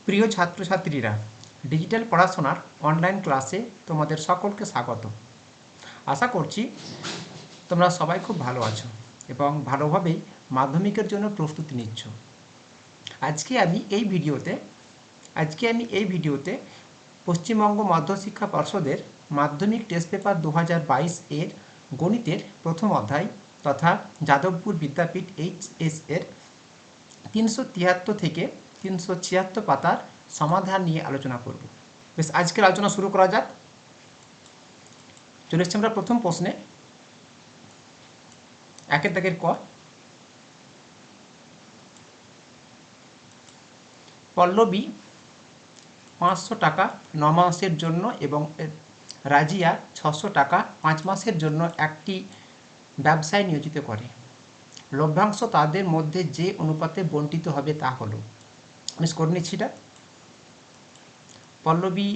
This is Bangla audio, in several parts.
প্রিয় ছাত্রছাত্রীরা, ডিজিটাল পড়াশোনার অনলাইন ক্লাসে তোমাদের সকলকে স্বাগত। আশা করছি তোমরা সবাই খুব ভালো আছো এবং ভালোভাবেই মাধ্যমিকের জন্য প্রস্তুতি নিচ্ছ। আজকে আমি এই ভিডিওতে পশ্চিমবঙ্গ মধ্যশিক্ষা পর্ষদের মাধ্যমিক টেস্ট পেপার 2022 এর গণিতের প্রথম অধ্যায় তথা যাদবপুর বিদ্যাপীঠ HS এর 373 থেকে 376 পাতার সমাধান নিয়ে আলোচনা করব। বেশ, আজকের আলোচনা শুরু করা যাক। চলে এসছি আমরা প্রথম প্রশ্নে। একের দাগের ক, পল্লবী 500 টাকা 9 মাসের জন্য এবং রাজিয়া 600 টাকা 5 মাসের জন্য একটি ব্যবসায় নিয়োজিত করে। লভ্যাংশ তাদের মধ্যে যে অনুপাতে বণ্টিত হবে তা হলো। আমি করে নিচ্ছি এটা। পল্লবী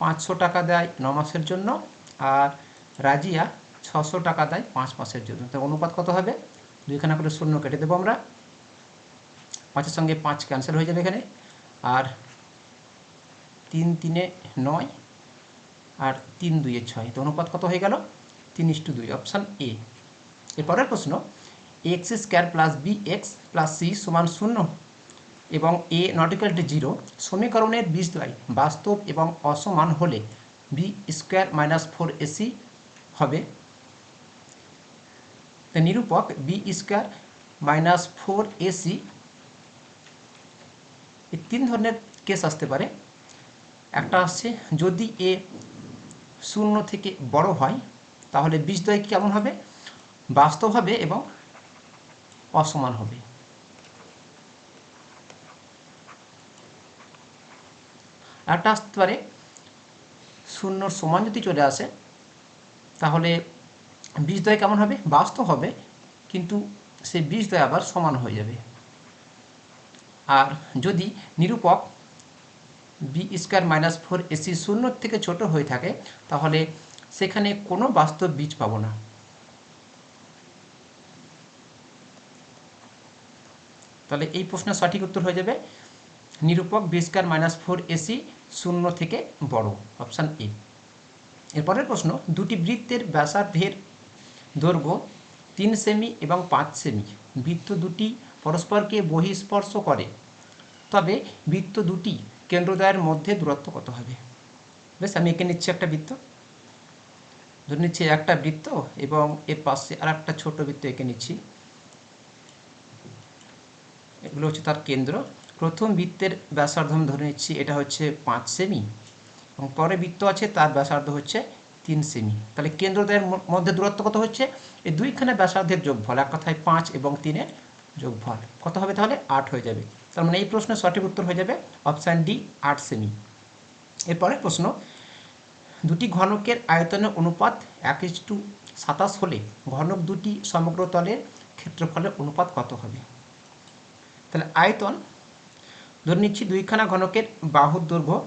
500 টাকা দেয় 9 মাসের জন্য আর রাজিয়া 600 টাকা দেয় 5 মাসের জন্য। তো অনুপাত কত হবে? দুইখানা করে শূন্য কেটে দেবো আমরা। 5-এর সঙ্গে 5 ক্যান্সেল হয়ে যাবে এখানে, আর 3 3 9 আর 3 2 6। তো অনুপাত কত হয়ে গেল? 3:2, অপশান এ। এরপরের প্রশ্ন, x square plus b x plus c সমান 0 এবং এ নট ইকুয়াল টু 0 সমীকরণের বীজদ্বয় বাস্তব এবং অসমান হলে বি স্কোয়ার মাইনাস 4ac হবে। নিরূপক বি স্কোয়ার মাইনাস 4ac, এই 3 ধরনের কেস আসতে পারে। একটা আসছে যদি এ 0 থেকে বড় হয় তাহলে বীজদ্বয় কেমন হবে? বাস্তব হবে এবং অসমান হবে। একটা আসতে পারে 0 সমান যদি চলে আসে তাহলে বীজদ্বয় কেমন হবে? বাস্তব হবে, কিন্তু সেই বীজদ্বয় আবার সমান হয়ে যাবে। আর যদি নিরূপক বি স্কোয়ার মাইনাস 4ac 0 থেকে ছোট হয়ে থাকে তাহলে সেখানে কোনো বাস্তব বীজ পাবো না। তাহলে এই প্রশ্নের সঠিক উত্তর হয়ে যাবে নিরূপক বি স্কোয়ার মাইনাস 4ac 0 থেকে বড়, অপশান এ। এরপরের প্রশ্ন, দুটি বৃত্তের ব্যাসার্ধের দৈর্ঘ্য 3 সেমি এবং 5 সেমি। বৃত্ত দুটি পরস্পরকে বহিঃস্পর্শ করে, তবে বৃত্ত দুটি কেন্দ্রদ্বয়ের মধ্যে দূরত্ব কত হবে? বেশ, আমি এঁকে নিচ্ছি একটা বৃত্ত। ধরে নিচ্ছি একটা বৃত্ত এবং এর পাশে আর একটা ছোট বৃত্ত এঁকে নিচ্ছি। এগুলো হচ্ছে তার কেন্দ্র। প্রথম বৃত্তের ব্যাসার্ধ আমি ধরে নিচ্ছি এটা হচ্ছে 5 সেমি এবং পরে বৃত্ত আছে তার ব্যাসার্ধ হচ্ছে 3 সেমি। তাহলে কেন্দ্রদ্বয়ের মধ্যে দূরত্ব কত হচ্ছে? এই দুইখানে ব্যাসার্ধের যোগফল, এক কথায় 5 এবং 3-এর যোগফল কত হবে? তাহলে 8 হয়ে যাবে। তার মানে এই প্রশ্নের সঠিক উত্তর হয়ে যাবে অপশান ডি, 8 সেমি। এরপরের প্রশ্ন, দুটি ঘনকের আয়তনের অনুপাত 1:27 হলে ঘনক দুটি সমগ্র তলের ক্ষেত্রফলের অনুপাত কত হবে? তাহলে আয়তন ধরে নিচ্ছি দুইখানা ঘনকের বাহুর দৈর্ঘ্য,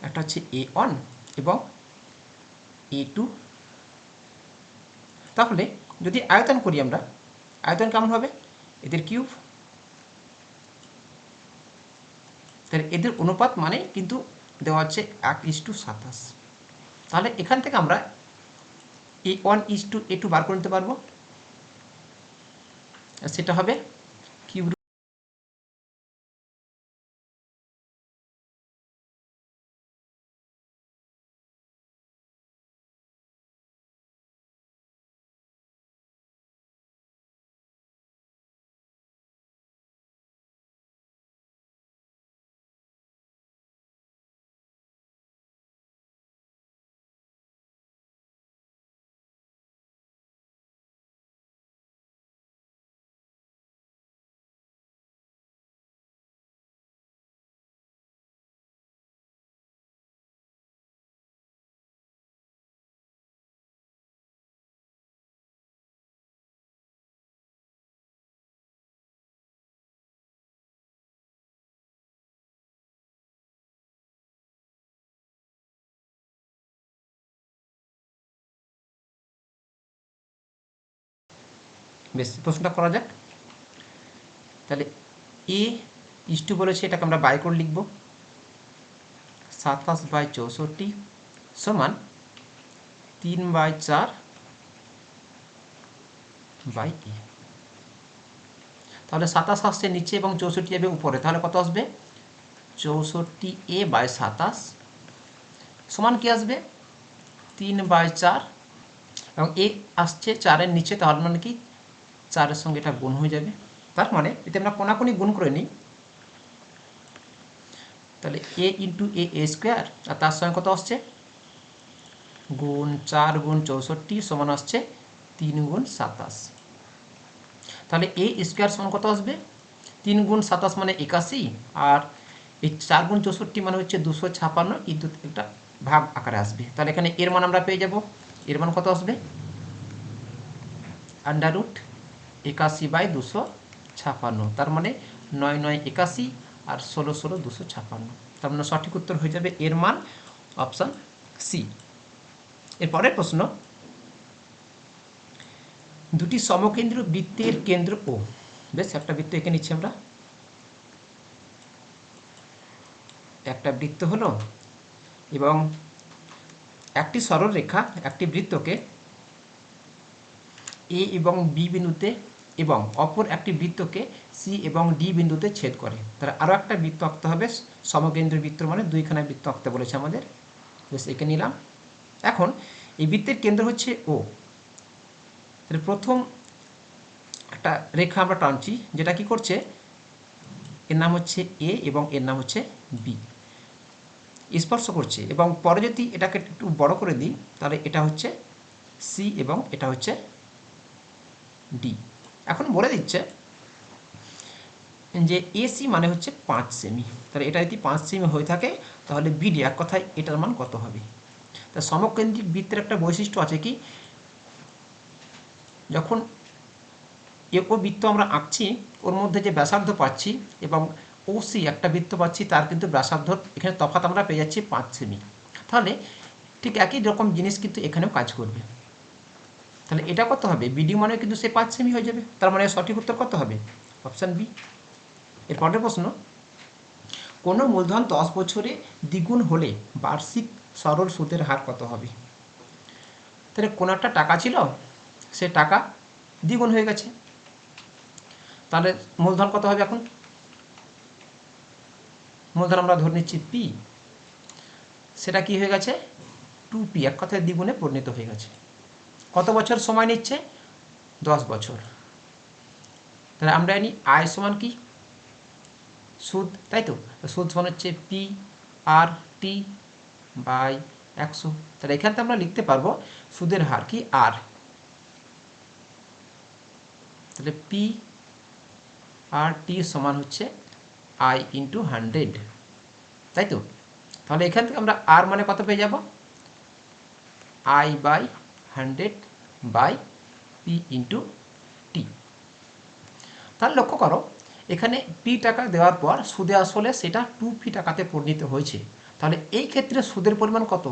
একটা হচ্ছে A1 এবং A2। তাহলে যদি আয়তন করি আমরা, আয়তন কেমন হবে? এদের কিউব। তাহলে এদের অনুপাত মানে কিন্তু দেওয়া হচ্ছে 1:27। তাহলে এখান থেকে আমরা A1:A2 বার করে নিতে পারবো, সেটা হবে কিউব। বেশ, প্রশ্নটা করা যাক। তাহলে ইস্টু বলেছে, এটাকে আমরা বাই করে লিখব। 27/64 সমান 3/4/a। তাহলে 27 আসছে নিচে এবং 64 যাবে উপরে, তাহলে কত আসবে? 64a/27 সমান কি আসবে? 3/4, এবং এ আসছে 4-এর নিচে, তাহলে মানে কি 4-এর সঙ্গে এটা গুণ হয়ে যাবে। তার মানে যদি আমরা কোনাকুনি গুণ করে নিই, তাহলে a ইন্টু a স্কোয়ার, আর তার সঙ্গে কত আসছে? গুণ 4 গুণ 64 সমান আসছে 3 গুণ 27। তাহলে a স্কোয়ার সমান কত আসবে? 3 গুণ 27 মানে 81, আর এই 4 গুণ 64 মানে হচ্ছে 256, কিন্তু একটা ভাগ আকারে আসবে। তাহলে এখানে এর মান আমরা পেয়ে যাব। এর মান কত আসবে? √81/256, তার মানে 9 9 81 আর 16 16 256। তার মানে সঠিক উত্তর হয়ে যাবে এর মান অপশান সি। এরপরের প্রশ্ন, দুটি সমকেন্দ্র বৃত্তের কেন্দ্র ও। বেশ, একটা বৃত্ত এঁকে নিচ্ছি আমরা। একটা বৃত্ত হলো এবং একটি সরল রেখা একটি বৃত্তকে এ এবং বি বিন্দুতে এবং অপর একটি বৃত্তকে সি এবং ডি বিন্দুতে ছেদ করে। তাহলে আরও একটা বৃত্ত আঁকতে হবে, সমকেন্দ্রীয় বৃত্ত মানে দুইখানা বৃত্ত আঁকতে বলেছে আমাদের। বেশ, এঁকে নিলাম। এখন এই বৃত্তের কেন্দ্র হচ্ছে ও। তাহলে প্রথম একটা রেখা আমরা টানছি, যেটা কি করছে, এর নাম হচ্ছে এ এবং এর নাম হচ্ছে বি, স্পর্শ করছে। এবং পরে যদি এটাকে একটু বড় করে দিই, তাহলে এটা হচ্ছে সি এবং এটা হচ্ছে ডি। এখন বলে দিচ্ছে যে এসি মানে হচ্ছে 5 সেমি। তাহলে এটা যদি 5 সেমি হয়ে থাকে, তাহলে বিডি, এক কথায় এটার মান কত হবে? তা সমকেন্দ্রিক বৃত্তের একটা বৈশিষ্ট্য আছে কি, যখন ও বৃত্ত আমরা আঁকছি, ওর মধ্যে যে ব্যাসার্ধ পাচ্ছি এবং ওসি একটা বৃত্ত পাচ্ছি, তার কিন্তু ব্যাসার্ধ এখানে তফাৎ আমরা পেয়ে যাচ্ছি 5 সেমি। তাহলে ঠিক একই রকম জিনিস কিন্তু এখানেও কাজ করবে। তাহলে এটা কত হবে? বিডি মানে কিন্তু সে 5 সেমি হয়ে যাবে। তার মানে সঠিক উত্তর কত হবে? Option B. এর পরের প্রশ্ন, কোনো মূলধন 10 বছরে দ্বিগুণ হলে বার্ষিক সরল সুদের হার কত হবে? তাহলে কোনো একটা টাকা ছিল, সে টাকা দ্বিগুণ হয়ে গেছে, তাহলে মূলধন কত হবে? এখন মূলধন আমরা ধরে নিচ্ছি পি, সেটা কি হয়ে গেছে? 2p, এক কথায় দ্বিগুণে পরিণত হয়ে গেছে। কত বছর সময় নিচ্ছে? 10 বছর। তাহলে আমরা জানি আয় সমান কি? সুদ, তাই তো? সুদ সমান হচ্ছে পি আর টি বাই 100। তাহলে এখান থেকে আমরা লিখতে পারবো সুদের হার কি? আর। তাহলে পি আর টি সমান হচ্ছে আই ইন্টু 100, তাই তো? তাহলে এখান থেকে আমরা আর মানে কত পেয়ে যাব? I by 100 by P into T. তাহলে লক্ষ্য করো, এখানে পি টাকা দেওয়ার পর সুদে আসলে সেটা 2p টাকাতে পরিণত হয়েছে। তাহলে এই ক্ষেত্রে সুদের পরিমাণ কত?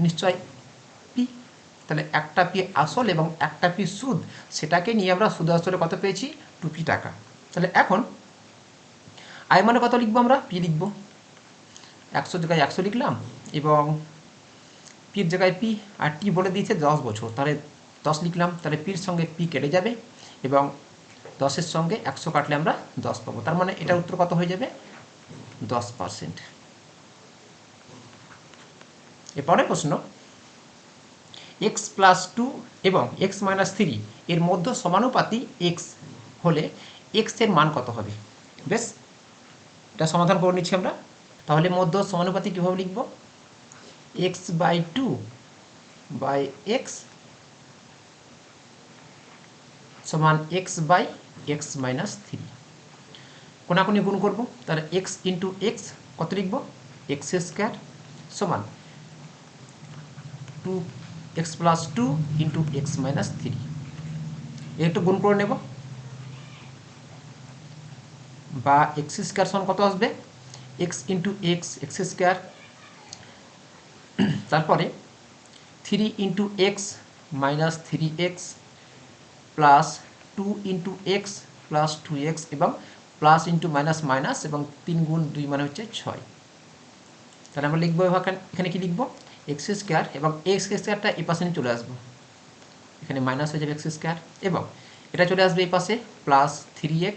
নিশ্চয় পি। তাহলে একটা পি আসল এবং একটা পি সুদ, সেটাকে নিয়ে আমরা সুদ আসলে কত পেয়েছি? 2p টাকা। তাহলে এখন আয় মানে কত লিখবো? আমরা পি লিখবো, 100 জায়গায় 100 লিখলাম, এবং পির জায়গায় পি, আর টি বলে দিয়েছে 10 বছর, তাহলে 10 লিখলাম। তাহলে পির সঙ্গে পি কেটে যাবে এবং 10-এর সঙ্গে 100 কাটলে আমরা 10 পাবো। তার মানে এটার উত্তর কত হয়ে যাবে? 10%। এরপরে প্রশ্ন, এক্স প্লাস 2 এবং এক্স মাইনাস 3 এর মধ্যে সমানুপাতি এক্স হলে এক্স এর মান কত হবে? বেশ, এটা সমাধান করে নিচ্ছি আমরা। তাহলে মধ্য সমানুপাতি কীভাবে লিখব? এক্স বাই 2 বাই এক্স সমান এক্স বাই এক্স মাইনাস 3। কোনাকুনি গুণ করবো, তাহলে এক্স ইন্টু এক্স কত লিখব? এক্স স্কোয়ার সমান 2x plus 2 into x minus 3। একটু গুণ করে নেব, বা এক্স স্কোয়ার সমান কত আসবে? X into x, x square, তারপরে 3 into x minus 3x plus 2 into x plus 2x এবং প্লাস ইন্টু মাইনাস মাইনাস এবং 3 গুণ 2 মানে হচ্ছে 6। তাহলে আমরা লিখবো এখানে কি লিখবো, এক্স স্কোয়ার, এবং এক্স স্কোয়ারটা এই পাশে চলে আসবো, এখানে মাইনাস হয়ে যাবে এক্স স্কোয়ার, এবং এটা চলে আসবে এই পাশে প্লাস 3x,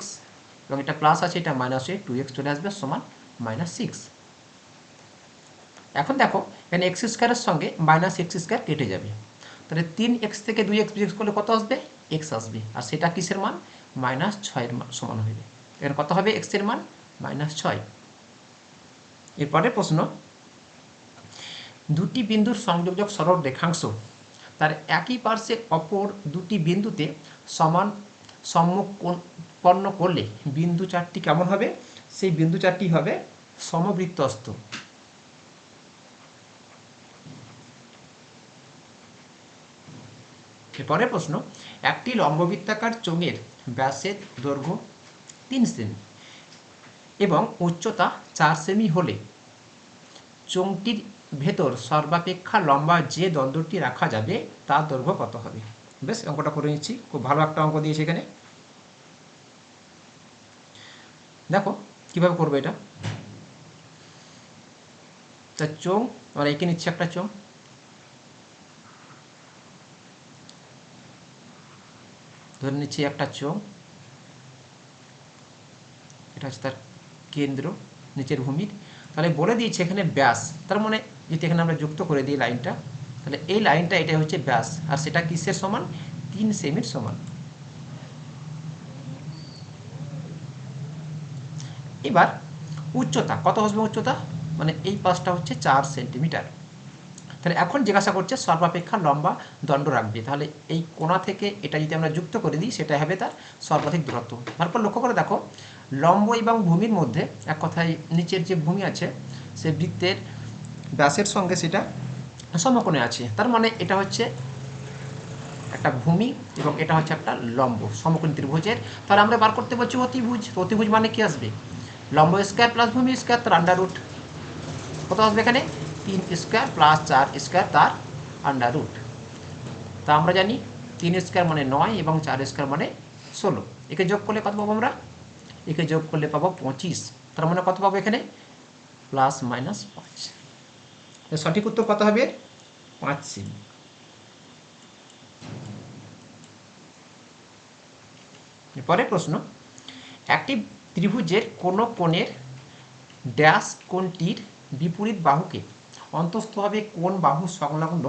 এবং এটা প্লাস আছে এটা মাইনাস হয়ে 2x চলে আসবে সমান -6। এখন দেখো এখানে এক্স স্কোয়ারের সঙ্গে মাইনাস এক্স স্কোয়ার কেটে যাবে, তাহলে 3x থেকে 2x বিয়োগ করলে কত আসবে, x আসবে, আর সেটা কিসের মান, -6-এর সমান হবে। এখানে কত হবে x এর মান, -6। এরপরে প্রশ্ন, দুটি বিন্দুর সংযোজক সরল রেখাংশ তার একই পার্শ্বে অপর দুটি বিন্দুতে সমান সম্মুখ কোণ উৎপন্ন করলে বিন্দু চারটি কেমন হবে, সেই বিন্দু চারটি হবে সমবৃত্তস্থ। এরপরে প্রশ্ন, একটি লম্ববৃত্তাকার চোঙের ব্যাসের দৈর্ঘ্য 3 সেমি এবং উচ্চতা 4 সেমি হলে চোঙটির ভেতর সর্বাপেক্ষা লম্বা যে দণ্ডটি রাখা যাবে তার দৈর্ঘ্য কত হবে। বেশ, অঙ্কটা করে নিচ্ছি, খুব ভালো একটা অঙ্ক দিয়েছে এখানে। দেখো কিভাবে করবো এটা, তা চোঙ আমরা এঁকে নিচ্ছি, একটা চোঙ, ধরে নিচ্ছি একটা চোঙ, এটা হচ্ছে তার কেন্দ্র নিচের ভূমির। তাহলে বলে দিয়েছে এখানে ব্যাস, তার মানে যদি এখানে আমরা যুক্ত করে দিই লাইনটা, তাহলে এই লাইনটা এটা হচ্ছে ব্যাস, আর সেটা কিসের সমান, 3 সেমির সমান। এবার উচ্চতা কত আসবে, উচ্চতা মানে এই পাশটা হচ্ছে 4 সেন্টিমিটার। তাহলে এখন জিজ্ঞাসা করছে সর্বাপেক্ষা লম্বা দণ্ড রাখবে, তাহলে এই কোণা থেকে এটা যদি আমরা যুক্ত করে দিই সেটা হবে তার সর্বাধিক দূরত্ব। তারপর লক্ষ্য করে দেখো লম্ব এবং ভূমির মধ্যে এক কথায় নিচের যে ভূমি আছে সে বৃত্তের ব্যাসের সঙ্গে সেটা সমকোণে আছে, তার মানে এটা হচ্ছে একটা ভূমি এবং এটা হচ্ছে একটা লম্ব সমকোণী ত্রিভুজের। তাহলে আমরা বার করতে বলছি অতিভুজ, অতিভুজ মানে কি আসবে, লম্ব স্কোয়ার প্লাস ভূমি স্কোয়ার তার আন্ডার রুট, কত আসবে এখানে 3 স্কোয়ার প্লাস 4 স্কোয়ার তার আন্ডার রুট। তা আমরা জানি 3 স্কোয়ার মানে 9 এবং 4 স্কোয়ার মানে 16, একে যোগ করলে কত পাবো আমরা, একে যোগ করলে পাবো 25, তার মানে কত পাবো এখানে ±5। সঠিক উত্তর কত হবে, 5 সেমি। পরের প্রশ্ন, একটি ত্রিভুজের কোনো কোণের ড্যাশ কোণটির বিপরীত বাহুকে অন্তস্থভাবে কোণ বাহু সংলগ্ন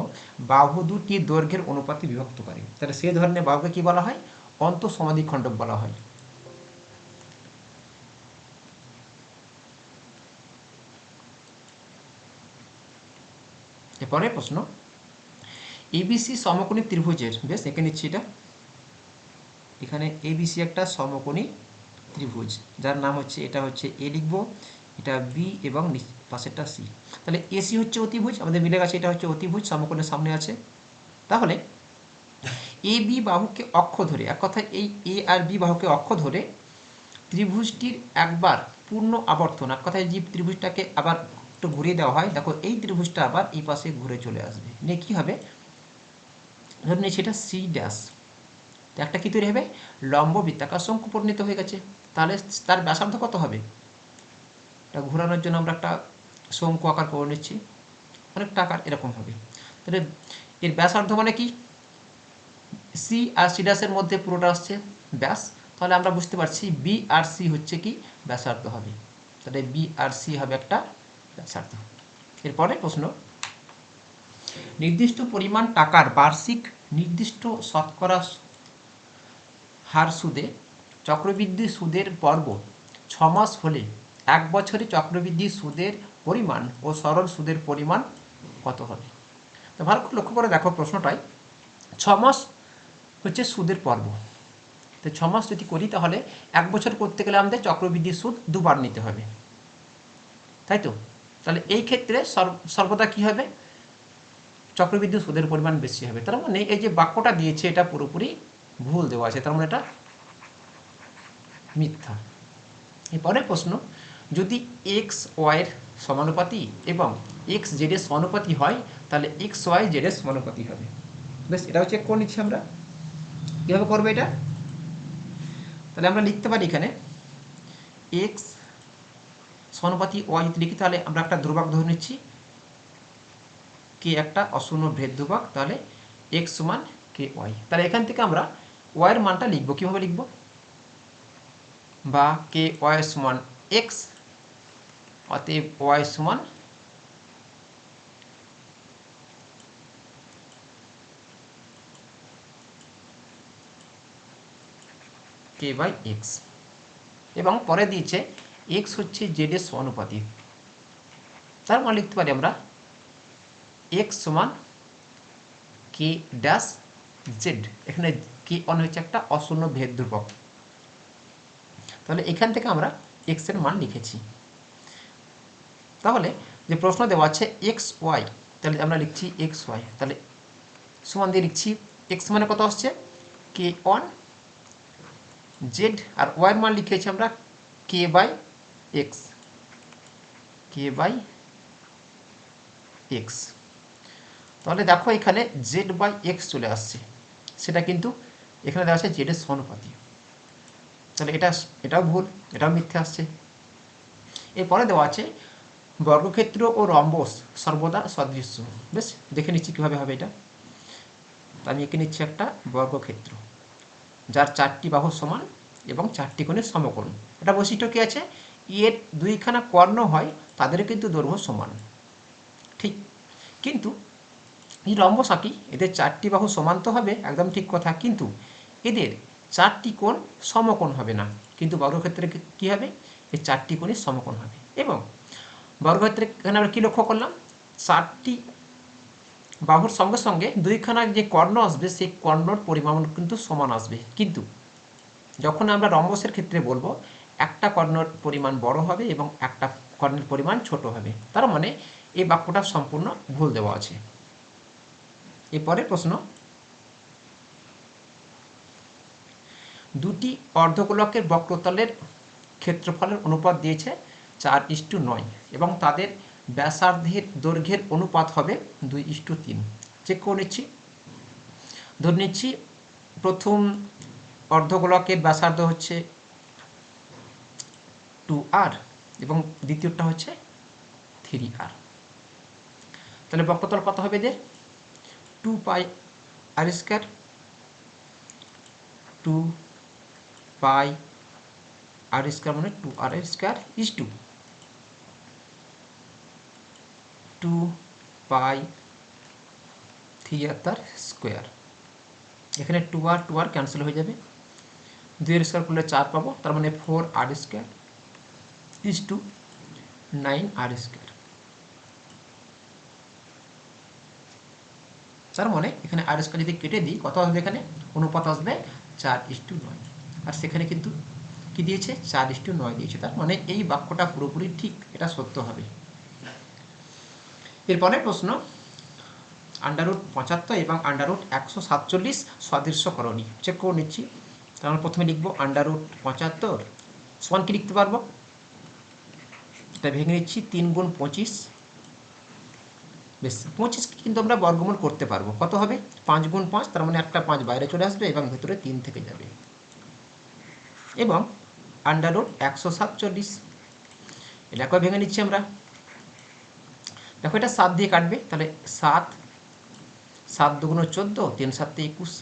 বাহু দুটির দৈর্ঘ্যের অনুপাতে বিভক্ত করে, তাহলে সেই ধরনের বাহুকে কি বলা হয়, অন্তঃসমাদ্বিখণ্ডক বলা হয়। এরপরে প্রশ্ন, এবিসি সমকোণী ত্রিভুজের, বেশ এঁকে নিচ্ছি এটা, এখানে এবিসি একটা সমকোণী ত্রিভুজ যার নাম হচ্ছে, এটা হচ্ছে এ লিখবো, এটা বি এবং পাশেরটা সি। তাহলে এসি হচ্ছে অতিভুজ, আমাদের মিলে গেছে, এটা হচ্ছে অতিভুজ সমকোণের সামনে আছে। তাহলে এ বি বাহুকে অক্ষ ধরে, এক কথায় এই এ আর বি বাহুকে অক্ষ ধরে ত্রিভুজটির একবার পূর্ণ আবর্তন, এক কথায় যে ত্রিভুজটাকে আবার একটু ঘুরিয়ে দেওয়া হয়, দেখো এই ত্রিভুজটা আবার এই পাশে ঘুরে চলে আসবে, নিয়ে কী হবে, ধরে নিচ্ছি এটা সি ড্যাশ, একটা কী তৈরি হবে, লম্ব বৃত্তাকার শঙ্কু পরিণত হয়ে গেছে। তাহলে তার ব্যাসার্ধ কত হবে, এটা ঘোরানোর জন্য আমরা একটা শঙ্কু আকার করে নিচ্ছি, অনেকটা আকার এরকম হবে। তাহলে এর ব্যাসার্ধ মানে কি, সি আর সি ড্যাশের মধ্যে পুরোটা আসছে ব্যাস, তাহলে আমরা বুঝতে পারছি বি আর সি হচ্ছে কি ব্যাসার্ধ হবে, তাহলে বি আর সি হবে একটা ব্যাসার্ধ। এরপরে প্রশ্ন, নির্দিষ্ট পরিমাণ টাকার বার্ষিক নির্দিষ্ট শতকরা হার সুদে চক্রবৃদ্ধি সুদের পর্ব 6 মাস হলে 1 বছরে চক্রবৃদ্ধি সুদের পরিমাণ ও সরল সুদের পরিমাণ কত হবে। তো ভালো করে লক্ষ্য করে দেখো প্রশ্নটায় 6 মাস হচ্ছে সুদের পর্ব, তো 6 মাস যদি করি তাহলে 1 বছর করতে গেলে আমাদের চক্রবৃদ্ধি সুদ দুবার নিতে হবে, তাই তো। তাহলে এই ক্ষেত্রে সর্বদা কী হবে, চক্রবৃদ্ধি সুদের পরিমাণ বেশি হবে, তার মানে এই যে বাক্যটা দিয়েছে এটা পুরোপুরি ভুল দেওয়া আছে, তার মানে এটা মিথ্যা। এরপরে প্রশ্ন, যদি এক্স ওয়াইয়ের সমানুপাতি এবং এক্স জেডের সমানুপাতি হয় তাহলে এক্স ওয়াই জেডের সমানুপাতি হবে। বেশ, এটাও চেক করে নিচ্ছি আমরা, কীভাবে করবো এটা। তাহলে আমরা লিখতে পারি এখানে এক্স সমানুপাতি ওয়াই যদি লিখি তাহলে আমরা একটা ধ্রুবক ধরে নিচ্ছি, কে একটা অশূন্য ভেদ ধ্রুবক, তাহলে এক্স সমান কে ওয়াই। তাহলে এখান থেকে আমরা ওয়াইয়ের মানটা লিখব, কীভাবে লিখব, বা কে ওয়াই সমান এক্স, অতএব ওয়াই সমান কে বাই এক্স, এবং পরে দিয়েছে এক্স হচ্ছে জেড এর সমানুপাতিক, তার মানে লিখতে পারি আমরা এক্স সমান কে ড্যাশ জেড। এখানে কে ওয়ান হচ্ছে একটা অশূন্য ভেদ ধ্রুবক, তাহলে এখান থেকে আমরা এক্স এর মান লিখেছি। তাহলে যে প্রশ্ন দেওয়া আছে এক্স ওয়াই, তাহলে আমরা লিখছি এক্স ওয়াই, তাহলে সমান দিয়ে লিখছি এক্স মানে কত আসছে কে ওয়ান জেড, আর ওয়াইয়ের মান লিখেছি আমরা K by X, K by X. তাহলে দেখো এখানে জেড বাই এক্স চলে আসছে, সেটা কিন্তু এখানে দেওয়া আছে জেডের সমানুপাতি, তাহলে এটাও ভুল, এটাও মিথ্যে আসছে। এরপরে দেওয়া আছে বর্গক্ষেত্র ও রম্বস সর্বদা সদৃশ্য। বেশ, দেখে নিচ্ছি কীভাবে হবে এটা। আমি এঁকে নিচ্ছি একটা বর্গক্ষেত্র যার 4টি বাহু সমান এবং 4টি কোণের সমকোণ। এটা বৈশিষ্ট্য কী আছে, এর দুইখানা কর্ণ হয় তাদের কিন্তু দৈর্ঘ্য সমান, ঠিক। কিন্তু এই রম্বস আঁকি, এদের 4টি বাহু সমান তো হবে, একদম ঠিক কথা, কিন্তু এদের 4টি কোণ সমকোণ হবে না। কিন্তু বর্গক্ষেত্রে কী হবে, এই 4টি কোণই সমকোণ হবে। এবং বর্গক্ষেত্রে এখানে আমরা কী লক্ষ্য করলাম, 4টি বাহুর সঙ্গে সঙ্গে দুইখানা যে কর্ণ আসবে সেই কর্ণর পরিমাণ কিন্তু সমান আসবে, কিন্তু যখন আমরা রম্বসের ক্ষেত্রে বলবো একটা কর্ণর পরিমাণ বড় হবে এবং একটা কর্ণের পরিমাণ ছোট হবে, তার মানে এই বাক্যটা সম্পূর্ণ ভুল দেওয়া আছে। এরপরে প্রশ্ন, দুটি অর্ধগোলকের বক্রতলের ক্ষেত্রফলের অনুপাত দিয়েছে 4:9 এবং তাদের ব্যাসার্ধের দৈর্ঘ্যের অনুপাত হবে 2:3। চেক করে নিচ্ছি। ধরে নিচ্ছি প্রথম অর্ধগোলকের ব্যাসার্ধ হচ্ছে 2r এবং দ্বিতীয়টা হচ্ছে 3r। তাহলে বক্রতল কত হবে এদের, 2 পাই আর স্কোয়ার, 2 পাই আর স্কোয়ার মানে 2r square is two 2 pi 3r তার স্কোয়ার। এখানে 2r ক্যান্সেল হয়ে যাবে, 2 স্কোয়ার করলে 4 পাবো, তার মানে 4r square is two 9r square. তার মানে এখানে আর স্কোয়ার যদি কেটে দিই কত আসবে, এখানে অনুপাত আসবে 4:9, আর সেখানে কিন্তু কি দিয়েছে 4:9 দিয়েছে, তার মানে এই বাক্যটা পুরোপুরি ঠিক, এটা সত্য হবে। এরপরে প্রশ্ন, √75 এবং √147 সদৃশ্যকরণী চেক করে নিচ্ছি। তার আমরা প্রথমে লিখবো √75 সমান কি লিখতে পারবো, এটা ভেঙে নিচ্ছি 3 গুণ 25, বেশ 25 কিন্তু আমরা বর্গমূল করতে পারবো, কত হবে 5 গুণ 5, তার মানে একটা 5 বাইরে চলে আসবে এবং ভেতরে 3 থেকে যাবে। এবং √147 এটাকেও ভেঙে নিচ্ছি আমরা, দেখো এটা 7 দিয়ে কাটবে, তাহলে 7 দুগুণ 14, 3 7 21,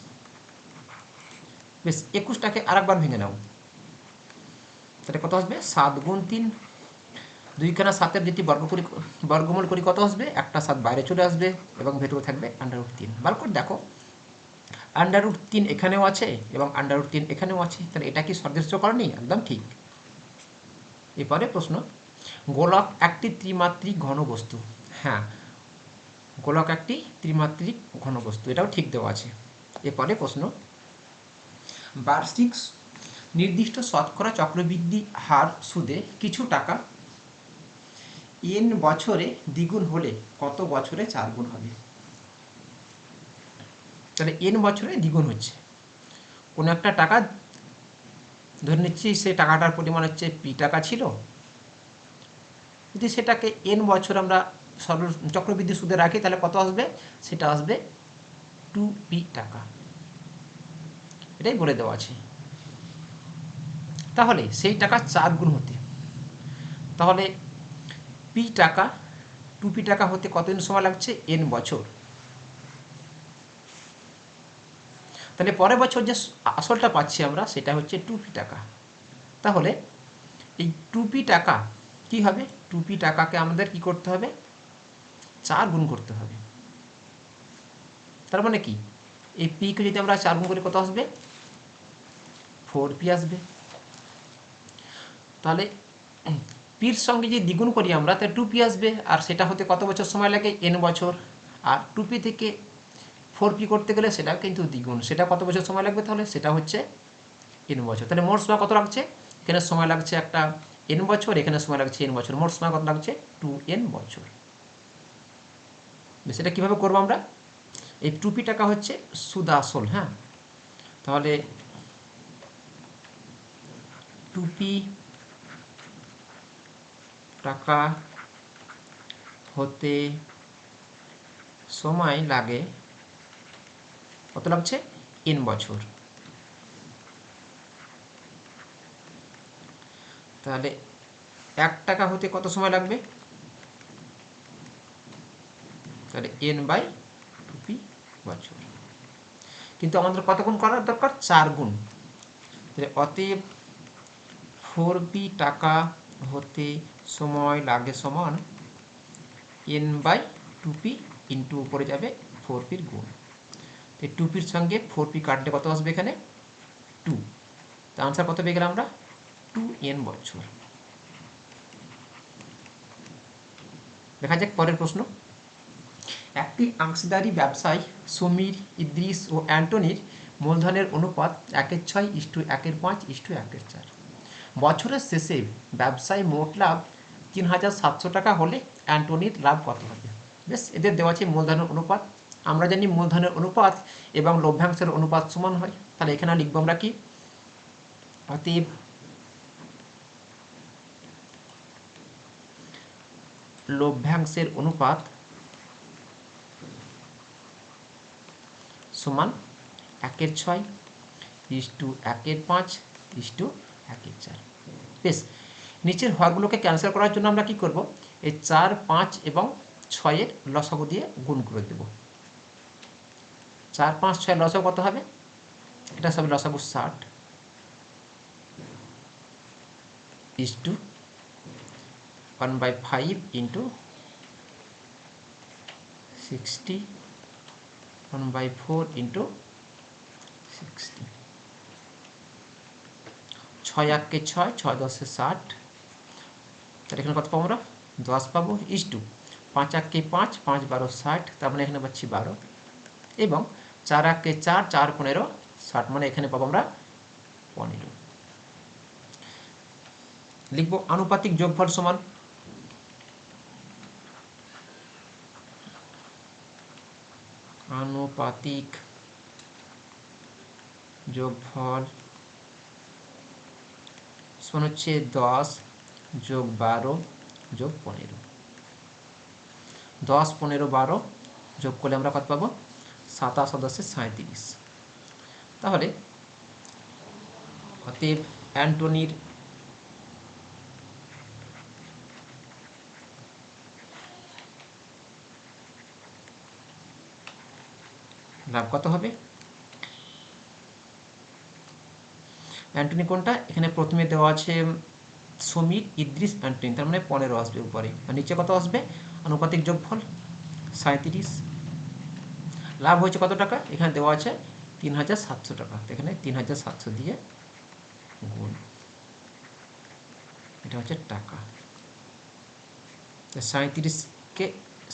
বেশ 21টাকে আরেকবার ভেঙে নাও, তাহলে কত আসবে 7 গুণ 3, দুইখানা 7-এর যদি বর্গমূল করি কত আসবে, একটা 7 বাইরে চলে আসবে এবং ভেতরে থাকবে √3। বার করে দেখো √3 এখানেও আছে এবং √3 এখানেও আছে, তাহলে এটা কি সদৃশ্যকরণী, একদম ঠিক। এরপরে প্রশ্ন, গোলক একটি ত্রিমাত্রিক ঘনবস্তু, হ্যাঁ গোলক একটি ত্রিমাত্রিক ঘনবস্তু, এটাও ঠিক দেওয়া আছে। এরপরে প্রশ্ন, বার্ষিক নির্দিষ্ট শতকরা চক্রবৃদ্ধি হার সুদে কিছু টাকা n বছরে দ্বিগুণ হলে কত বছরে 4 গুণ হবে। তাহলে n বছরে দ্বিগুণ হচ্ছে, কোনো একটা টাকা ধরে নিচ্ছি সেই টাকাটার পরিমাণ হচ্ছে p টাকা ছিল, যদি সেটাকে n বছর আমরা চক্রবৃদ্ধি সুদে রাখি তাহলে কত আসবে, সেটা আসবে 2p টাকা, এটাই বলে দেওয়া আছে। তাহলে সেই টাকা 4 গুণ হতে তাহলে পি টাকা 2p টাকা হতে কতদিন সময় লাগছে n বছর। তাহলে পরের বছর যে আসলটা পাচ্ছি আমরা সেটা হচ্ছে 2p টাকা। তাহলে এই 2p টাকা কি হবে, 2p টাকাকে আমাদের কি করতে হবে 4 গুণ করতে হবে। তার মানে কি এই পিকে যদি আমরা 4 গুণ করি কত আসবে 4p আসবে। তাহলে পির সঙ্গে যদি দ্বিগুণ করি আমরা তাহলে 2p আসবে, আর সেটা হতে কত বছর সময় লাগে n বছর। আর 2p থেকে 4p করতে গেলে সেটা কিন্তু দ্বিগুণ, সেটা কত বছর সময় লাগবে তাহলে সেটা হচ্ছে n বছর। তাহলে মোট সময় কত লাগছে, এখানে সময় লাগছে একটা n বছর, এখানে সময় লাগছে n বছর, মোট সময় কত লাগছে 2n বছর। সেটা কীভাবে করবো আমরা, এই 2p টাকা হচ্ছে সুদ আসল। হ্যাঁ, তাহলে 2p টাকা হতে সময় লাগে কত লাগছে n বছর। তাহলে 1 টাকা হতে কত সময় লাগবে, তাহলে n/2p বছর। কিন্তু আমাদের কত গুণ করার দরকার 4 গুণ। তাহলে অতএব 4p টাকা হতে সময় লাগে সমান n/2p ইন্টু উপরে যাবে 4pর গুণ। তো 2pর সঙ্গে 4p কাটলে কত আসবে এখানে 2। তো আনসার কত পেয়ে গেলাম আমরা 2n বছর। দেখা যাক পরের প্রশ্ন। একটি অংশীদারি ব্যবসায় সমীর, ইদ্রিস ও অ্যান্টনির মূলধনের অনুপাত 1/6:1/5:1/4। বছরের শেষে ব্যবসায় মোট লাভ 3,700 টাকা হলে অ্যান্টনির লাভ কত হবে। বেশ, এদের দেওয়া আছে মূলধনের অনুপাত। আমরা জানি মূলধনের অনুপাত এবং লভ্যাংশের অনুপাত সমান হয়। তাহলে এখানে লিখব আমরা কি, অতএব লভ্যাংশের অনুপাত সমান 1/6:1/5:1/4। বেশ, নিচের হরগুলোকে ক্যান্সেল করার জন্য আমরা কি করব, এই 4, 5 এবং 6-এর লসাগু দিয়ে গুণ করে দেব। 4, 5, 6 লসাগু কত হবে, এটা সব লসাগু 60 = 1/5 ইন্টু 60 1/4 ইন্টু 60। 6 1 6, 6 10 60। তাহলে এখানে কত পাবো আমরা 10 পাবো, = 5 1 5, 5 12 60। তার মানে এখানে পাচ্ছি 12 এবং 4 1 4, 4 15 60, মানে এখানে পাবো আমরা 15। লিখব আনুপাতিক যোগফল সমান আনুপাতিক যোগফল সমান হচ্ছে 10 যোগ 12 যোগ 15। 10 15 12 যোগ করলে আমরা কত পাবো 27 + 10 37। তাহলে অতএব অ্যান্টনির লাভ কত হবে, অ্যান্টনি কোনটা, এখানে প্রথমে দেওয়া আছে সমীর, ইদ্রিস, অ্যান্টনি, তার মানে 15 আসবে উপরে, আর নিচে কত আসবে আনুপাতিক যোগফল 37। লাভ হয়েছে কত টাকা, এখানে দেওয়া আছে 3,700 টাকা, এখানে 3,700 দিয়ে গুণ, এটা হচ্ছে টাকা। 37কে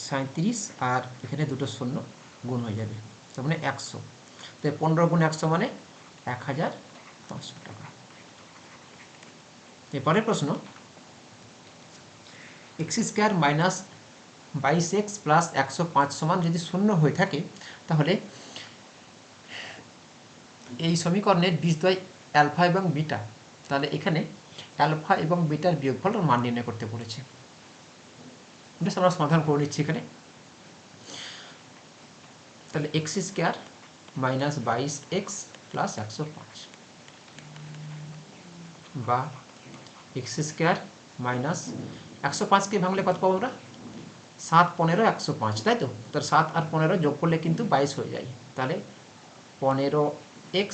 37 আর এখানে দুটো শূন্য গুণ হয়ে যাবে, তার মানে 100। তো 15 গুণ 100 মানে 1,500 টাকা। এরপরের প্রশ্ন, x² - 22x + 105 সমান যদি 0 হয়ে থাকে তাহলে এই সমীকরণের বীজদ্বয় অ্যালফা এবং বিটা। তাহলে এখানে অ্যালফা এবং বিটার বিয়োগফল মান নির্ণয় করতে বলেছে। বেশ, আমরা সমাধান করে নিচ্ছি এখানে। তাহলে x² - 22x + 105 বা x² মাইনাস 105কে ভাঙলে কত পাবো আমরা 7 15 105, তাই তো? তার 7 আর 15 যোগ করলে কিন্তু 22 হয়ে যায়। তাহলে 15x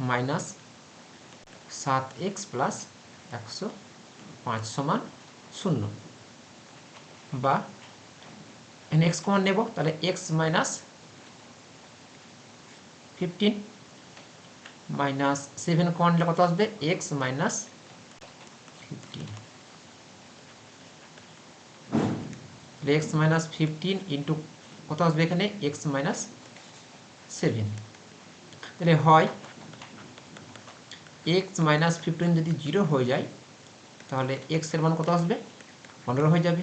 মাইনাস 7x প্লাস 105 সমান 0, বা এখানে x কমন নেব, তাহলে x মাইনাস 15 মাইনাস 7 কমন নিলে কত আসবে x minus 15, x minus 15 into কত আসবে এখানে x মাইনাস 7, তাহলে হয় x মাইনাস 15 যদি 0 হয়ে যায় তাহলে x এর মান কত আসবে 15 হয়ে যাবে,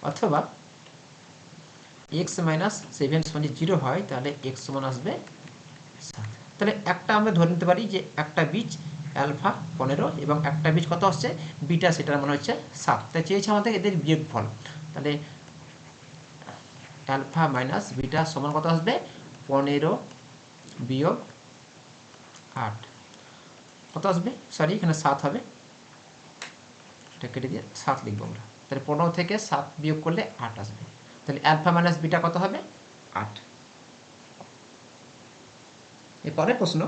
অথবা x মাইনাস 7 সমান 0 হয় তাহলে x সমান আসবে 7। তাহলে একটা আমরা ধরে নিতে পারি যে একটা বীজ অ্যালফা 15 এবং একটা বীজ কত আসছে বিটা, সেটার মান হচ্ছে 7। তাই চেয়েছে আমাদের এদের বিয়োগফল, তাহলে অ্যালফা মাইনাস বিটা সমান কত আসবে 15 বিয়োগ 8, কত আসবে, সরি এখানে 7 হবে, এটা কেটে দিয়ে 7 লিখবো আমরা। তাহলে 15 থেকে 7 বিয়োগ করলে 8 আসবে, তাহলে অ্যালফা মাইনাস বিটা কত হবে 8। এরপরে প্রশ্ন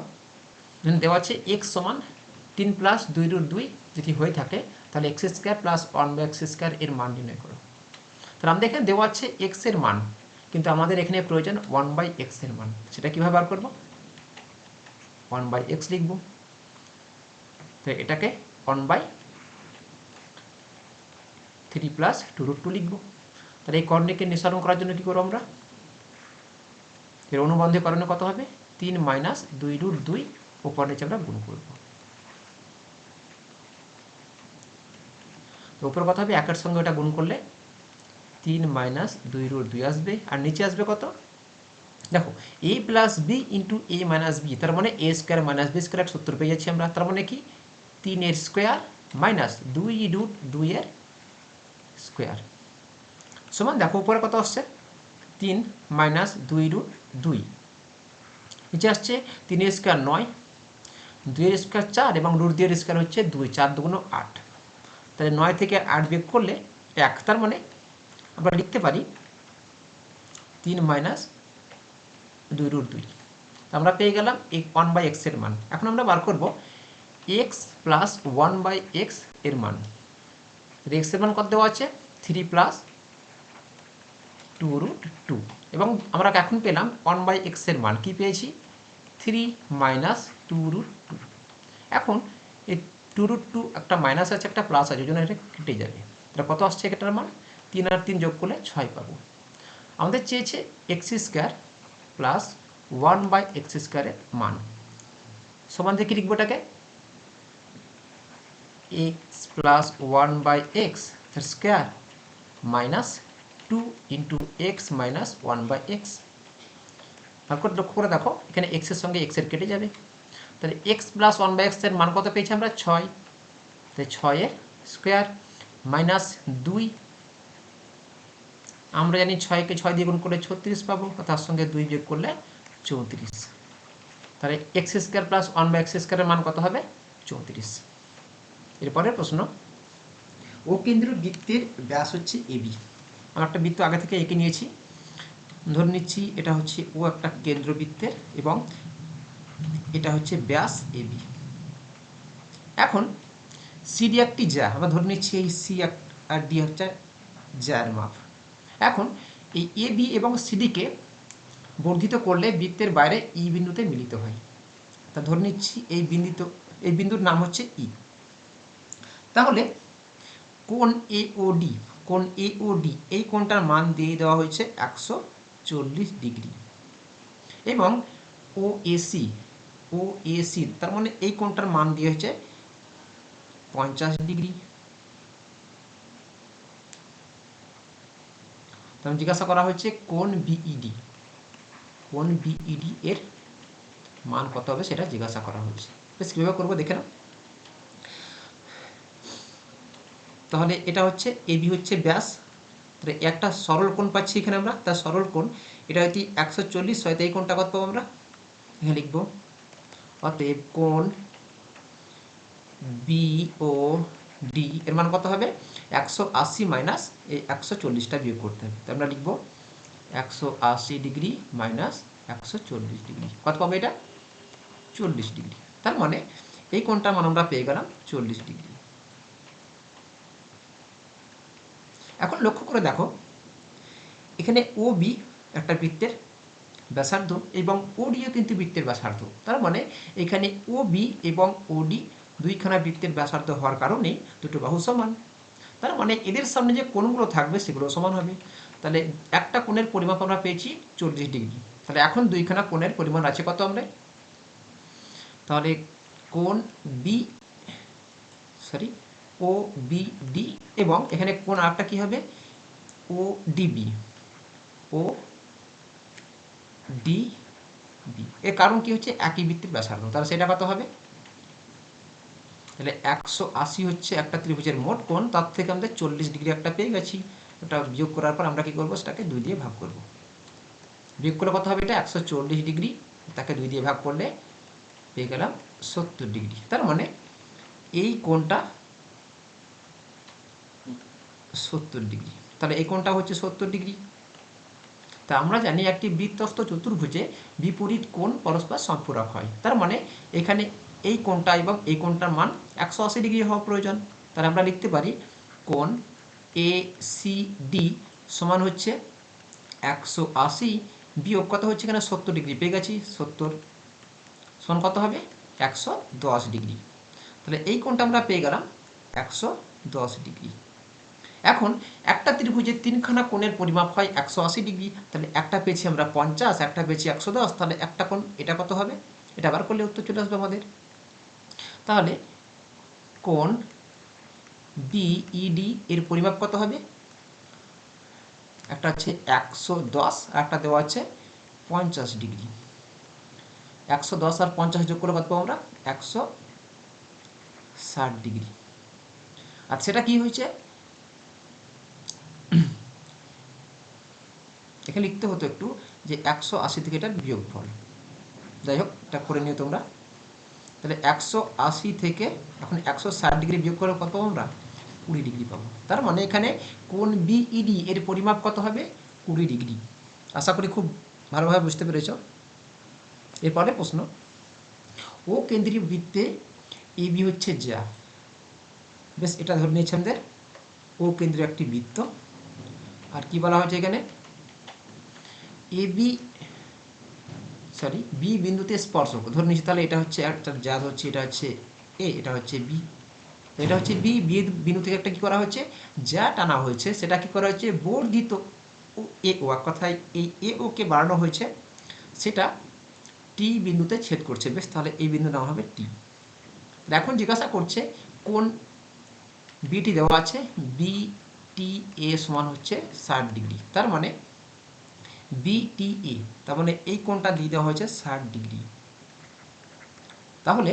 দেওয়া আছে x সমান 3 প্লাস 2√2 যদি হয়ে থাকে তাহলে x square plus 1/x square এর মান নির্ণয় করো। তাহলে আমাদের এখানে দেওয়া আছে x এর মান, কিন্তু আমাদের এখানে প্রয়োজন 1/x এর মান, সেটা কীভাবে বার করব 1/x লিখব, তো এটাকে 1/3 প্লাস 2√2 লিখব। তাহলে এই কর্ণকে নিঃসরণ করার জন্য কী করবো আমরা, এর অনুবন্ধীয় কারণে কত হবে 3 মাইনাস 2√2 উপর নিচে আমরা গুণ করব, তো উপরে কত হবে 1 এর সঙ্গে ওটা গুণ করলে 3 মাইনাস 2√2 আসবে, আর নিচে আসবে কত দেখো a plus b into a minus b, তার মানে a square minus b square সূত্র পেয়ে যাচ্ছি আমরা। তার মানে কি 3 এর স্কোয়ার মাইনাস 2√2 এর স্কোয়ার সমান, দেখো উপরে কত আসছে 3 মাইনাস 2√2, নিচে আসছে 3 এর স্কোয়ার 9, 2 এর স্কোয়ার 4 এবং √2 এর স্কোয়ার হচ্ছে 2, 4 দুগুণ 8, তাহলে 9 থেকে 8 বিয়োগ করলে 1, তার মানে আমরা লিখতে পারি 3 মাইনাস 2√2, আমরা পেয়ে গেলাম 1/x এর মান। এখন আমরা বার করব x প্লাস 1/x এর মান, x এর মান কত দেওয়া আছে 3 প্লাস 2√2, এবং আমরা এখন পেলাম 1/x এর মান কি পেয়েছি 3 মাইনাস 2√2। এখন এই 2√2 একটা মাইনাস আছে একটা প্লাস আছে, ওই জন্য এটা কেটে যাবে, এটা কত আসছে এটার মান 3 আর 3 যোগ করলে 6 পাবো। আমাদের চেয়েছে x স্কোয়ার প্লাস 1/x স্কোয়ারের মান, সমান দিয়ে কি লিখবো এটাকে x plus 1/x square minus 2 into x minus 1/x। তারপর লক্ষ্য করে দেখো এখানে x এর সঙ্গে x এর কেটে যাবে, তাহলে x প্লাস 1/x এর মান কত পেয়েছি আমরা 6, তাই 6 এর স্কোয়ার মাইনাস 2, আমরা জানি 6কে 6 দিয়ে গুণ করলে 36 পাবো, তার সঙ্গে 2 যোগ করলে 34, তাহলে x স্কোয়ার প্লাস 1/x স্কোয়ারের মান কত হবে 34। এরপরের প্রশ্ন, ও কেন্দ্র বৃত্তের ব্যাস হচ্ছে AB, আমরা একটা বৃত্ত আগে থেকে এঁকে নিয়েছি, ধরে নিচ্ছি এটা হচ্ছে ও একটা কেন্দ্রবৃত্তের এবং এটা হচ্ছে ব্যাস AB। এখন CD একটি জ্যা, আমরা ধরে নিচ্ছি এই C আর D হচ্ছে জ্যার মাপ। এখন এই AB এবং CDকে বর্ধিত করলে বৃত্তের বাইরে E বিন্দুতে মিলিত হয়, তা ধরে নিচ্ছি এই বিন্দুর নাম হচ্ছে E। তাহলে কোণ AOD, কোণ AOD এই কোণটার মান দিয়ে দেওয়া হয়েছে 140 ডিগ্রি, এবং OAC তার মানে এই কোণটার মান দিয়ে হয়েছে 50 ডিগ্রি। তাহলে জিজ্ঞাসা করা হয়েছে কোণ BED, কোণ BED এর মান কত হবে সেটা জিজ্ঞাসা করা হয়েছে। বেশ কীভাবে করবো দেখে নাও। তাহলে এটা হচ্ছে AB হচ্ছে ব্যাস, তাহলে একটা সরল কোণ পাচ্ছি এখানে আমরা, তার সরল কোণ এটা যদি 140 হয় তো এই কোণটা কত পাবো আমরা এখানে লিখব অতএব কোণ বিওডি এর মান কত হবে 180 মাইনাস এই 140টা বিয়োগ করতে হবে। তো আমরা লিখব 180 ডিগ্রি মাইনাস 140 ডিগ্রি, কত পাবো এটা 40 ডিগ্রি। তার মানে এই কোণটার মান আমরা পেয়ে গেলাম 40 ডিগ্রি। এখন লক্ষ্য করে দেখো এখানে ও বি একটা বৃত্তের ব্যাসার্ধ এবং ওডিও কিন্তু বৃত্তের ব্যাসার্ধ। তার মানে এখানে ও বি এবং ওডি দুইখানা বৃত্তের ব্যাসার্ধ হওয়ার কারণে দুটো বাহু সমান। তার মানে এদের সামনে যে কোণগুলো থাকবে সেগুলো সমান হবে। তাহলে একটা কোণের পরিমাপ আমরা পেয়েছি 40 ডিগ্রি। তাহলে এখন দুইখানা কোণের পরিমাণ আছে কত আমরা, তাহলে কোণ ও বি ডি এবং এখানে কোণ আরেকটা কি হবে ও ডিবি, ও ডিবি। এর কারণ কি হচ্ছে একই বৃত্তের ব্যাসার্ধ, তাহলে সেটা কত হবে, তাহলে 180 হচ্ছে একটা ত্রিভুজের মোট কোণ, তার থেকে আমাদের 40 ডিগ্রি একটা পেয়ে গেছি। ওটা বিয়োগ করার পর আমরা কি করবো, সেটাকে 2 দিয়ে ভাগ করব। বিয়োগ করলে কত হবে, এটা 140 ডিগ্রি, তাকে 2 দিয়ে ভাগ করলে পেয়ে গেলাম 70 ডিগ্রি। তার মানে এই কোণটা 70 ডিগ্রি। তাহলে এই কোণটা হচ্ছে 70 ডিগ্রি। তা আমরা জানি একটি বৃত্তস্থ চতুর্ভুজে বিপরীত কোণ পরস্পর সম্পূরক হয়। তার মানে এখানে এই কোণটা এবং এই কোণটার মান 180 ডিগ্রি হওয়া প্রয়োজন। তাহলে আমরা লিখতে পারি কোণ এ সি ডি সমান হচ্ছে 180 বিয়োগ কত হচ্ছে এখানে 70 ডিগ্রি পেয়ে গেছি, 70 সমান কত হবে 110 ডিগ্রি। তাহলে এই কোণটা আমরা পেয়ে গেলাম 110 ডিগ্রি। এখন একটা ত্রিভুজের তিনখানা কোণের পরিমাপ হয় 180 ডিগ্রি। তাহলে একটা পেয়েছি আমরা 50, একটা পেয়েছি 110, তাহলে একটা কোণ এটা কত হবে, এটা আবার করলে উত্তর চলে আসবে আমাদের। তাহলে কোণ বিইডি এর পরিমাপ কত হবে, একটা হচ্ছে 110 আর একটা দেওয়া আছে 50 ডিগ্রি। 110 আর 50 যোগ করে কত পাবো আমরা 160 ডিগ্রি। আর সেটা কি হয়েছে, এখানে লিখতে হতো একটু যে 180 থেকে এটা বিয়োগফল, যাই হোক এটা করে নিও তোমরা। তাহলে 180 থেকে এখন 160 ডিগ্রি বিয়োগ করে কত পাবো আমরা 20 ডিগ্রি পাবো। তার মানে এখানে কোণ বিইডি এর পরিমাপ কত হবে 20 ডিগ্রি। আশা করি খুব ভালোভাবে বুঝতে পেরেছ। এরপরে প্রশ্ন, ও কেন্দ্রীয় বৃত্তে এবি হচ্ছে যা, বেশ এটা ধরে নিয়েছে আমাদের ও কেন্দ্রীয় একটি বৃত্ত। আর কি বলা হয়েছে এখানে এবি বি বিন্দুতে স্পর্শক ধরে নিচ্ছি। তাহলে এটা হচ্ছে একটা যা হচ্ছে, এটা হচ্ছে এ, এটা হচ্ছে বি, এটা হচ্ছে বি। বি বিন্দু থেকে একটা কি করা হয়েছে যা টানা হয়েছে, সেটা কি করা হয়েছে বর্ধিত এ ও, এক কথায় এই এ ও কে বাড়ানো হয়েছে, সেটা টি বিন্দুতে ছেদ করছে। বেশ, তাহলে এই বিন্দু নাম হবে টি। এখন জিজ্ঞাসা করছে কোন বিটি দেওয়া আছে, বি টি এ সমান হচ্ছে 60 ডিগ্রি। তার মানে বিটিএ, তার মানে এই কোণটা দিয়ে দেওয়া হয়েছে 60 ডিগ্রি। তাহলে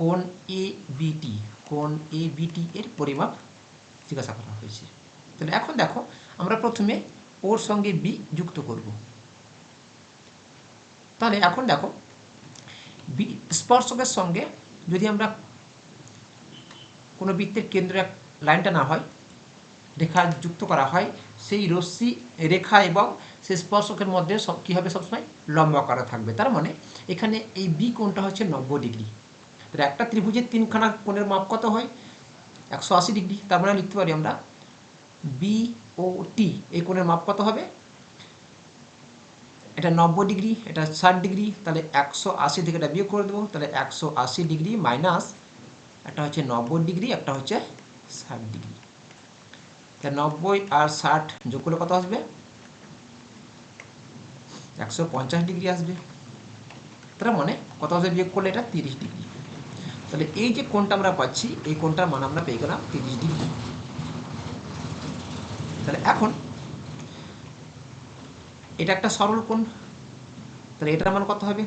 কোণ এ বিটি, কোণ এ বিটি এর পরিমাপ জিজ্ঞাসা করা হয়েছে। তাহলে এখন দেখো আমরা প্রথমে ওর সঙ্গে বি যুক্ত করব। তাহলে এখন দেখো বি স্পর্শকের সঙ্গে যদি আমরা কোনো বৃত্তের কেন্দ্রে লাইনটা না হয়, রেখা যুক্ত করা হয়, সেই রশ্মি রেখা এবং সেই স্পর্শকের মধ্যে সব কী হবে সবসময় লম্ব আকারে থাকবে। তার মানে এখানে এই বি কোণটা হচ্ছে 90 ডিগ্রি। তাহলে একটা ত্রিভুজের তিনখানা কোণের মাপ কত হয় 180 ডিগ্রি। তার মানে লিখতে পারি আমরা বি ও টি এই কোণের মাপ কত হবে, এটা 90 ডিগ্রি, এটা 60 ডিগ্রি। তাহলে 180 থেকে এটা বিয়োগ করে দেবো, তাহলে 180 ডিগ্রি মাইনাস একটা হচ্ছে 90 ডিগ্রি, একটা হচ্ছে 60 ডিগ্রি। তাহলে 90 আর 60 যোগ করলে কত আসবে 150 ডিগ্রি আসবে। তার মানে কত আসবে বিয়োগ করলে এটা 30 ডিগ্রি। তাহলে এই যে কোণটা আমরা পাচ্ছি এই কোণটার মান আমরা পেয়ে গেলাম 30 ডিগ্রি। তাহলে এখন এটা একটা সরল কোণ, তাহলে এটার মান কত হবে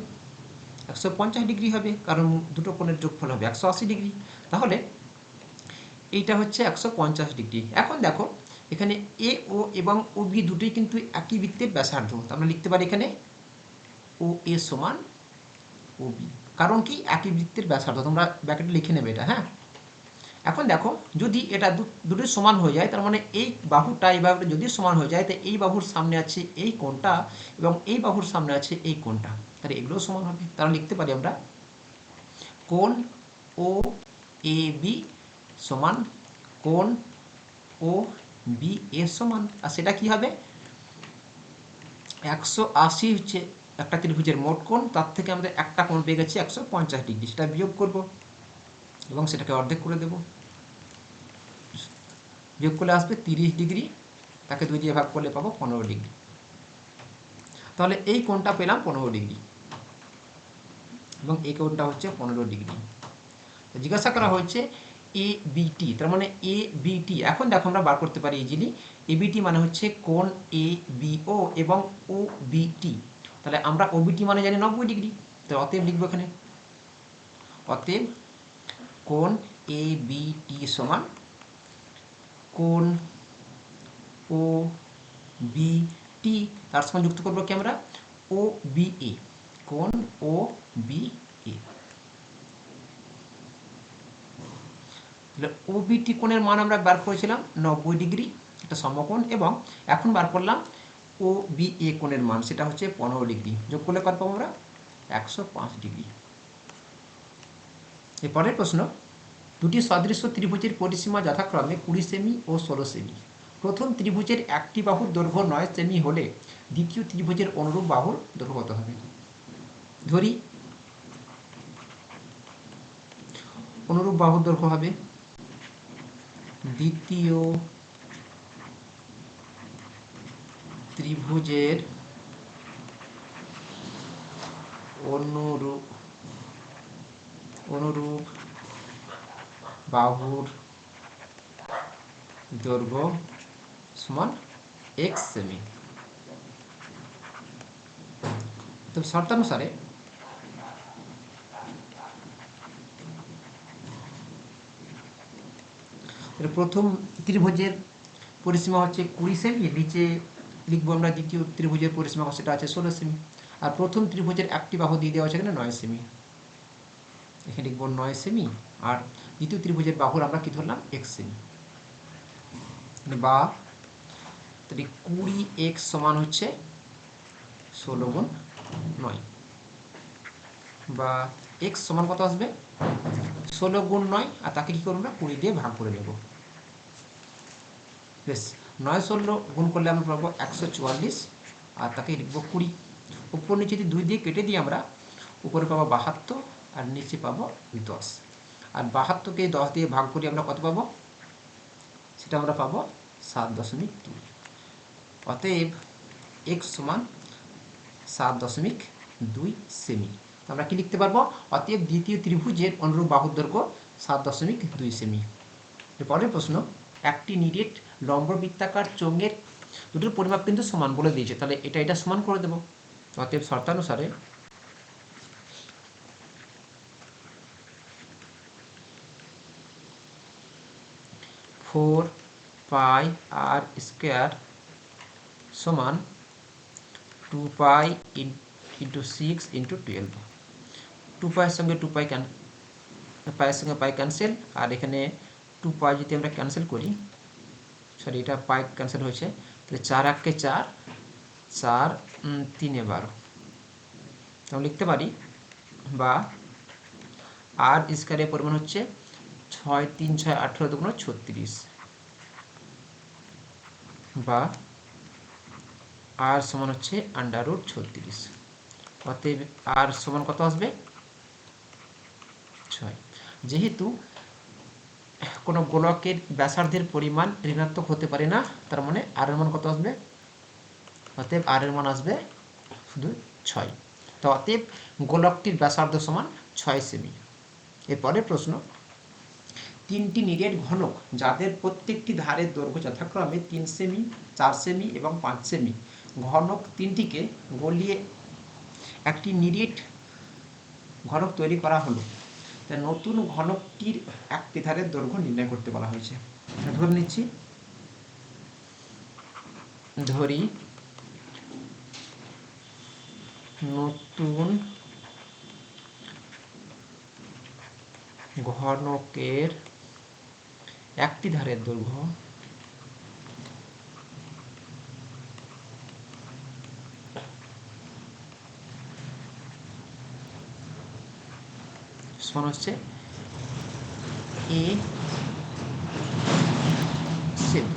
150 ডিগ্রি হবে, কারণ দুটো কোণের যোগফল হবে 180 ডিগ্রি। তাহলে এইটা হচ্ছে 150 ডিগ্রি। এখন দেখো এখানে এ ও এবং ও বি দুটোই কিন্তু একই বৃত্তের ব্যাসার্ধ। আমরা লিখতে পারি এখানে ও এ সমান ও বি, কারণ কি, একই বৃত্তের ব্যাসার্ধ, তোমরা ব্র্যাকেটে লিখে নেবে এটা। হ্যাঁ, এখন দেখো যদি এটা দুটোই সমান হয়ে যায়, তার মানে এই বাহুটা এই বাহুটা যদি সমান হয়ে যায়, তো এই বাহুর সামনে আছে এই কোণটা এবং এই বাহুর সামনে আছে এই কোণটা, তাহলে এগুলো সমান হবে। তাহলে লিখতে পারি আমরা কোণ ও এ বি সমান কোণ ও বি এর সমান। আর সেটা কি হবে, 180 হচ্ছে একটা ত্রিভুজের মোট কোণ, তার থেকে আমাদের একটা কোণ পেয়ে গেছি 150 ডিগ্রি, সেটা বিয়োগ করব এবং সেটাকে অর্ধেক করে দেব। বিয়োগ করলে আসবে 30 ডিগ্রি, তাকে 2 দিয়ে ভাগ করলে পাবো 15 ডিগ্রি। তাহলে এই কোণটা পেলাম 15 ডিগ্রি এবং এই কোণটা হচ্ছে 15 ডিগ্রি। জিজ্ঞাসা করা হয়েছে এ বিটি, তার মানে এ বিটি। এখন দেখো আমরা বার করতে পারি ইজিলি, এ বিটি মানে হচ্ছে কোণ এ বিও এবং ও বিটি। তাহলে আমরা ও বিটি মানে জানি 90 ডিগ্রি, তো অতএব লিখবো এখানে, অতএব কোণ এ বিটি সমান কোণ ও বিটি, তার সমান যুক্ত করবো কি আমরা, ও বি এ, কোণ ও বি এ। তাহলে ও বিটি কোণের মান আমরা বার করেছিলাম 90 ডিগ্রি, একটা সমকোণ, এবং এখন বার করলাম ও বি এ কোণের মান, সেটা হচ্ছে 15 ডিগ্রি। যোগ করলে কত পাবো আমরা, 105 ডিগ্রি। এরপরের প্রশ্ন, দুটি সদৃশ্য ত্রিভুজের পরিসীমা যথাক্রমে 20 সেমি ও 16 সেমি। প্রথম ত্রিভুজের একটি বাহুর দৈর্ঘ্য 9 সেমি হলে দ্বিতীয় ত্রিভুজের অনুরূপ বাহুর দৈর্ঘ্য কত হবে? ধরি অনুরূপ বাহুর দৈর্ঘ্য হবে দ্বিতীয় ত্রিভুজের অনুরূপ বাহুর দৈর্ঘ্য সমান x সেমি। তো শর্তানুসারে প্রথম ত্রিভুজের পরিসীমা হচ্ছে 20 সেমি, নিচে লিখবো আমরা দ্বিতীয় ত্রিভুজের পরিসীমা সেটা আছে 16 সেমি, আর প্রথম ত্রিভুজের একটি বাহু দিয়ে দেওয়া আছে এখানে 9 সেমি, এখানে লিখবো 9 সেমি, আর দ্বিতীয় ত্রিভুজের বাহুর আমরা কি ধরলাম, x সেমি। বা তাহলে 20x সমান হচ্ছে 16 গুণ 9, বা x সমান কত আসবে, 16 গুণ 9, আর তাকে কী করবো আমরা 20 দিয়ে ভাগ করে দেবো। বেশ, 9 16 গুণ করলে আমরা পাবো 144, আর তাকে লিখবো 20। উপর নিচে যদি 2 দিয়ে কেটে দিই আমরা, উপরে পাবো 72 আর নিচে পাবো 10, আর 72কে 10 দিয়ে ভাগ করি আমরা কত পাবো, সেটা আমরা পাবো 7.2। অতএব x সমান 7.2 সেমি। আমরা কি লিখতে পারবো, অতএব দ্বিতীয় ত্রিভুজের অনুরূপ বাহুর দৈর্ঘ্য 7.2 সেমি। এরপরের প্রশ্ন, একটি নিরেট লম্ব বৃত্তাকার চোঙের দুটোর পরিমাপ কিন্তু সমান বলে দিয়েছে, তাহলে এটা সমান করে দেবো। অতএব শর্তানুসারে ফোর পাই আর স্কোয়ার সমান 2 পাই ইন্টু 6 ইন্টু 12। 2 পাইয়ের সঙ্গে 2 পাই পাইয়ের সঙ্গে পাই ক্যান্সেল, আর এখানে 2 পাই যদি আমরা ক্যান্সেল করি, সরি এটা পাই ক্যান্সেল হয়েছে, তাহলে 4 1 4, 4 3 12, আমরা লিখতে পারি, বা আর স্কোয়ারের পরিমাণ হচ্ছে 6 3 6 18 2 36, বা আর সমান হচ্ছে √36। অতএব আর সমান কত আসবে, 6। যেহেতু কোনো গোলকের ব্যাসার্ধের পরিমাণ ঋণাত্মক হতে পারে না, তার মানে আর এর মান কত আসবে, অতএব আর এর মান আসবে শুধু 6। তো অতএব গোলকটির ব্যাসার্ধ সমান 6 সেমি। এরপরের প্রশ্ন, তিনটি নিরেট ঘনক যাদের প্রত্যেকটি ধারের দৈর্ঘ্য যথাক্রমে 3 সেমি 4 সেমি এবং 5 সেমি, ঘনক তিনটিকে গলিয়ে একটি নিরেট ঘনক তৈরি করা হলো, তা নতুন ঘনকটির একটি ধারের দৈর্ঘ্য নির্ণয় করতে বলা হয়েছে। ধরে নিচ্ছি, ধরি নতুন ঘনকের একটি ধারের দৈর্ঘ্য সমান হচ্ছে এ সেমি।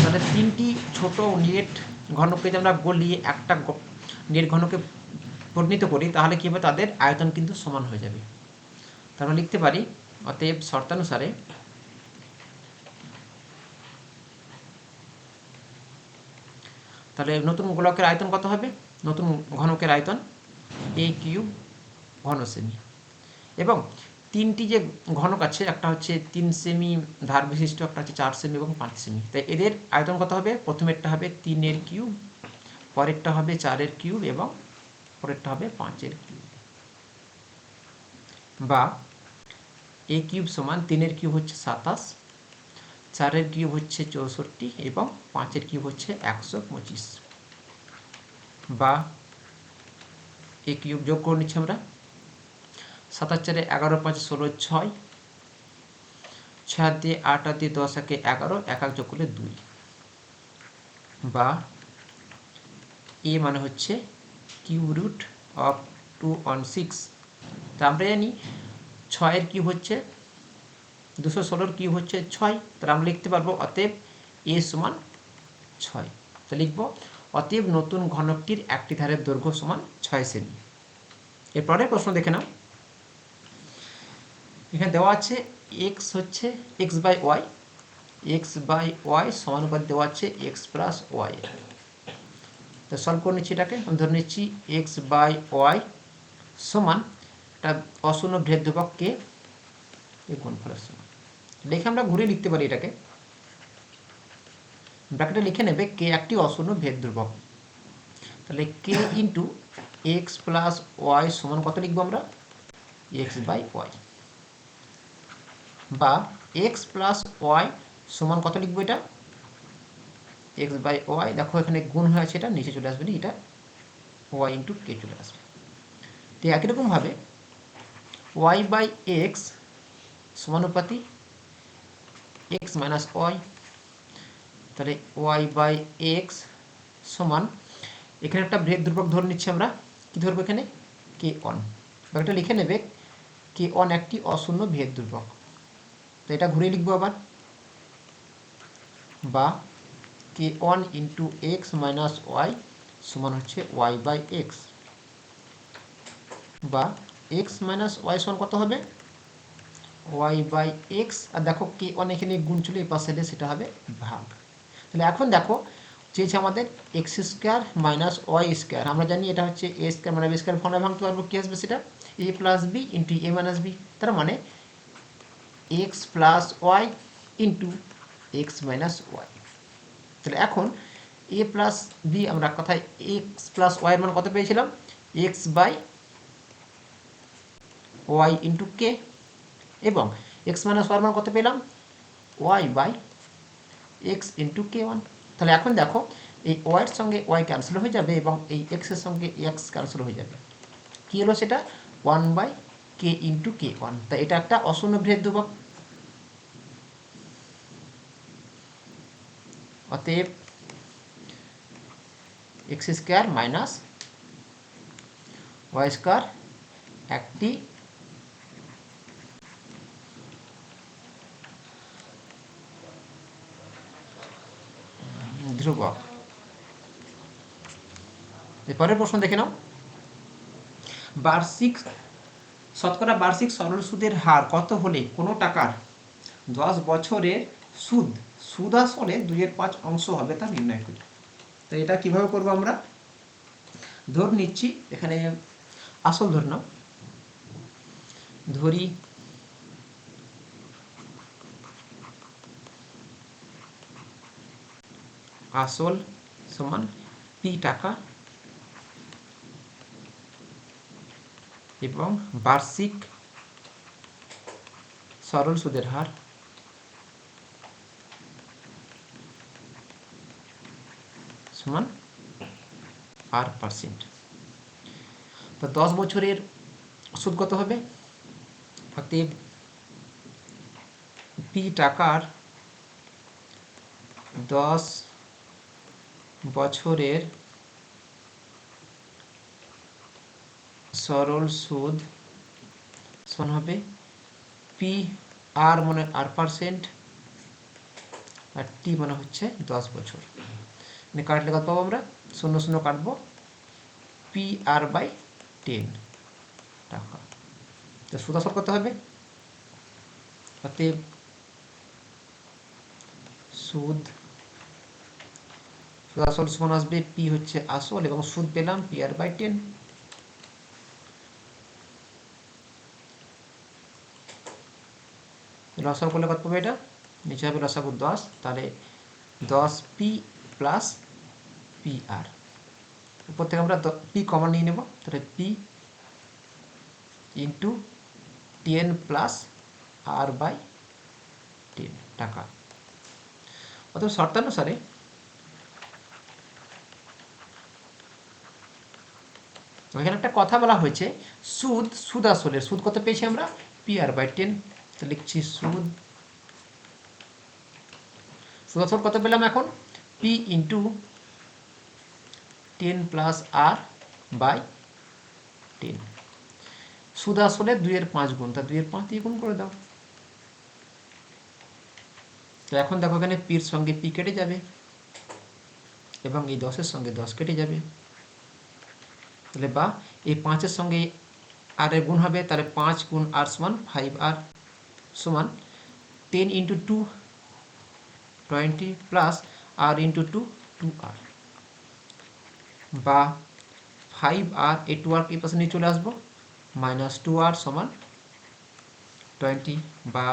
তাহলে তিনটি ছোট নেট ঘনককে যদি আমরা গলিয়ে একটা নেট ঘনকে পরিণত করি তাহলে কী হবে, তাদের আয়তন কিন্তু সমান হয়ে যাবে। তার আমরা লিখতে পারি অতএব শর্তানুসারে তাহলে নতুন গোলকের আয়তন কত হবে, নতুন ঘনকের আয়তন এ কিউব ঘন সেমি। এবং তিনটি যে ঘনক আছে, একটা হচ্ছে 3 সেমি ধার বিশিষ্ট, একটা হচ্ছে 4 সেমি এবং 5 সেমি। তাই এদের আয়তন কত হবে, প্রথমেরটা হবে 3-এর কিউব, পরেরটা হবে 4-এর কিউব এবং পরেরটা হবে 5-এর কিউব। বা এ কিউব সমান 3-এর কিউব হচ্ছে 27, 4-এর কিউব হচ্ছে 64 এবং 5-এর কিউব হচ্ছে 125। বা এ কিউব যোগ করে নিচ্ছি আমরা, 7-4 11, 5 16, 6, 6 দিয়ে 8 আর দিয়ে 10 একে 11, 1 যোগ করলে 2। বা এ মানে হচ্ছে কিউব রুট অফ 216। তা আমরা জানি 6-এর কিউব হচ্ছে 216, কিউব হচ্ছে 6। তাহলে আমরা লিখতে পারবো অতএব এ সমান 6। তো লিখব অতএব নতুন ঘনকটির একটি ধারের দৈর্ঘ্য সমান 6 সেমি। এরপরে প্রশ্ন দেখে নাও। এখানে দেওয়া আছে এক্স হচ্ছে এক্স বাই ওয়াই সমানুপাত দেওয়া আছে এক্স প্লাস ওয়াই। তো সলভ করে নিচ্ছি এটাকে, আমি ধরে নিচ্ছি এক্স বাই ওয়াই সমান একটা অশূন্য বৃহৎ ধ্রুবক কে এই গুণফলের সমান। লিখে আমরা ঘুরিয়ে লিখতে পারি এটাকে, ব্র্যাকেটে লিখে নেবে কে একটি অশূন্য ভেদ ধ্রুবক। তাহলে কে ইন্টু এক্স প্লাস ওয়াই সমান কত লিখবো আমরা, এক্স বাই ওয়াই। বা এক্স প্লাস ওয়াই সমান কত লিখবো, এটা এক্স বাই ওয়াই। দেখো এখানে গুণ হয়ে আছে, এটা নিচে চলে আসবে না, এটা ওয়াই ইন্টু কে চলে আসবে। তো একই রকমভাবে ওয়াই বাই এক্স সমানুপাতি এক্স মাইনাস ওয়াই। তাহলে ওয়াই বাই এক্স সমান এখানে একটা বৃহৎ ধ্রুবক ধরে নিচ্ছি আমরা, কি ধরবো এখানে কে ওয়ান। এটা লিখে নেবে কে ওয়ান একটি অশূন্য বৃহৎ ধ্রুবক। তো এটা ঘুরিয়ে লিখবো আবার, বা K one into x minus Y সমান হচ্ছে ওয়াই বাই এক্স। বা এক্স মাইনাস ওয়াই সমান কত হবে, ওয়াই বাই এক্স। আর দেখো কে ওয়ান এখানে গুণ ছিল, এই পাশে সেটা হবে ভাগ। তাহলে এখন দেখো চেয়েছে আমাদের x square minus y square. আমরা জানি এটা হচ্ছে এ স্কোয়ার মানে বি স্কোয়ার ফর্মে ভাঙতে পারবো, কী আসবে সেটা a plus b into a minus b. তার মানে x plus y into x minus Y. তাহলে এখন এ প্লাস বি আমরা কথায় এক্স প্লাস ওয়াইয়ের মান কত পেয়েছিলাম, x by y into k, এবং এক্স মাইনাস ওয়াইয়ের মান কত পেলাম, y by x into k one. তাহলে এখন দেখো এই ওয়াইয়ের সঙ্গে ওয়াই ক্যান্সেল হয়ে যাবে এবং এই এক্সের সঙ্গে এক্স ক্যান্সেল হয়ে যাবে। কী হলো সেটা, one by k into k one. তাই এটা একটা অশূন্য বৃহৎ ধ্রুবক। অতএব x square minus y square একটি ধ্রুবক। এরপরের প্রশ্ন দেখে নাও, শতকরা বার্ষিক সরল সুদের হার কত হলে কোনো টাকার 10 বছরের সুদ আসলে 2/5 অংশ হবে তা নির্ণয় করি। তো এটা কিভাবে করবো, আমরা ধরে নিচ্ছি এখানে আসল ধরে নাও, ধরি আসল সমান পি টাকা এবং বার্ষিক সরল সুদের হার সমান R%। তো 10 বছরের সুদ কত হবে? অতএব পি টাকার 10 বছরের সরল সুদ সমান হবে পি আর মানে R%, আর টি মানে হচ্ছে 10 বছর। মানে কাটলে কত পাবো আমরা? 0 0 কাটবো, পি আর বাই 10 টাকা। তো সুদ আসল কত হবে? অতএব সুদ আসল সমান আসবে পি হচ্ছে আসল এবং সুদ পেলাম পি আর বাই 10। লসাগু করলে কত পাবে? এটা নিচে হবে লসাগু 10, তাহলে 10p প্লাস পি আর, উপর থেকে আমরা পি কমন নিয়ে নেব, তাহলে p into 10 plus r by 10 টাকা। অথবা শর্তানুসারে এখানে একটা কথা বলা হয়েছে, সুদ আসলে সুদ কত পেয়েছি আমরা? P r by 10। তো লিখছি সুদ আসল কত পেলাম এখন? P into 10 plus r by 10। সুদ আসলে 2 এর 5 গুণ, তা 2 এর 5 দিয়ে গুণ করে দাও। তো এখন দেখো এখানে পির সঙ্গে পি কেটে যাবে এবং এই 10-এর সঙ্গে 10 কেটে যাবে, তাহলে বা এই 5-এর সঙ্গে আর এর গুণ হবে, তাহলে 5 গুণ আর সমান 5r সমান 10 ইন্টু 2 20 প্লাস আর ইন্টু 2 2r, বা 5r এই 2r এই পাশে নিয়ে চলে আসবো, মাইনাস 2r সমান 20, বা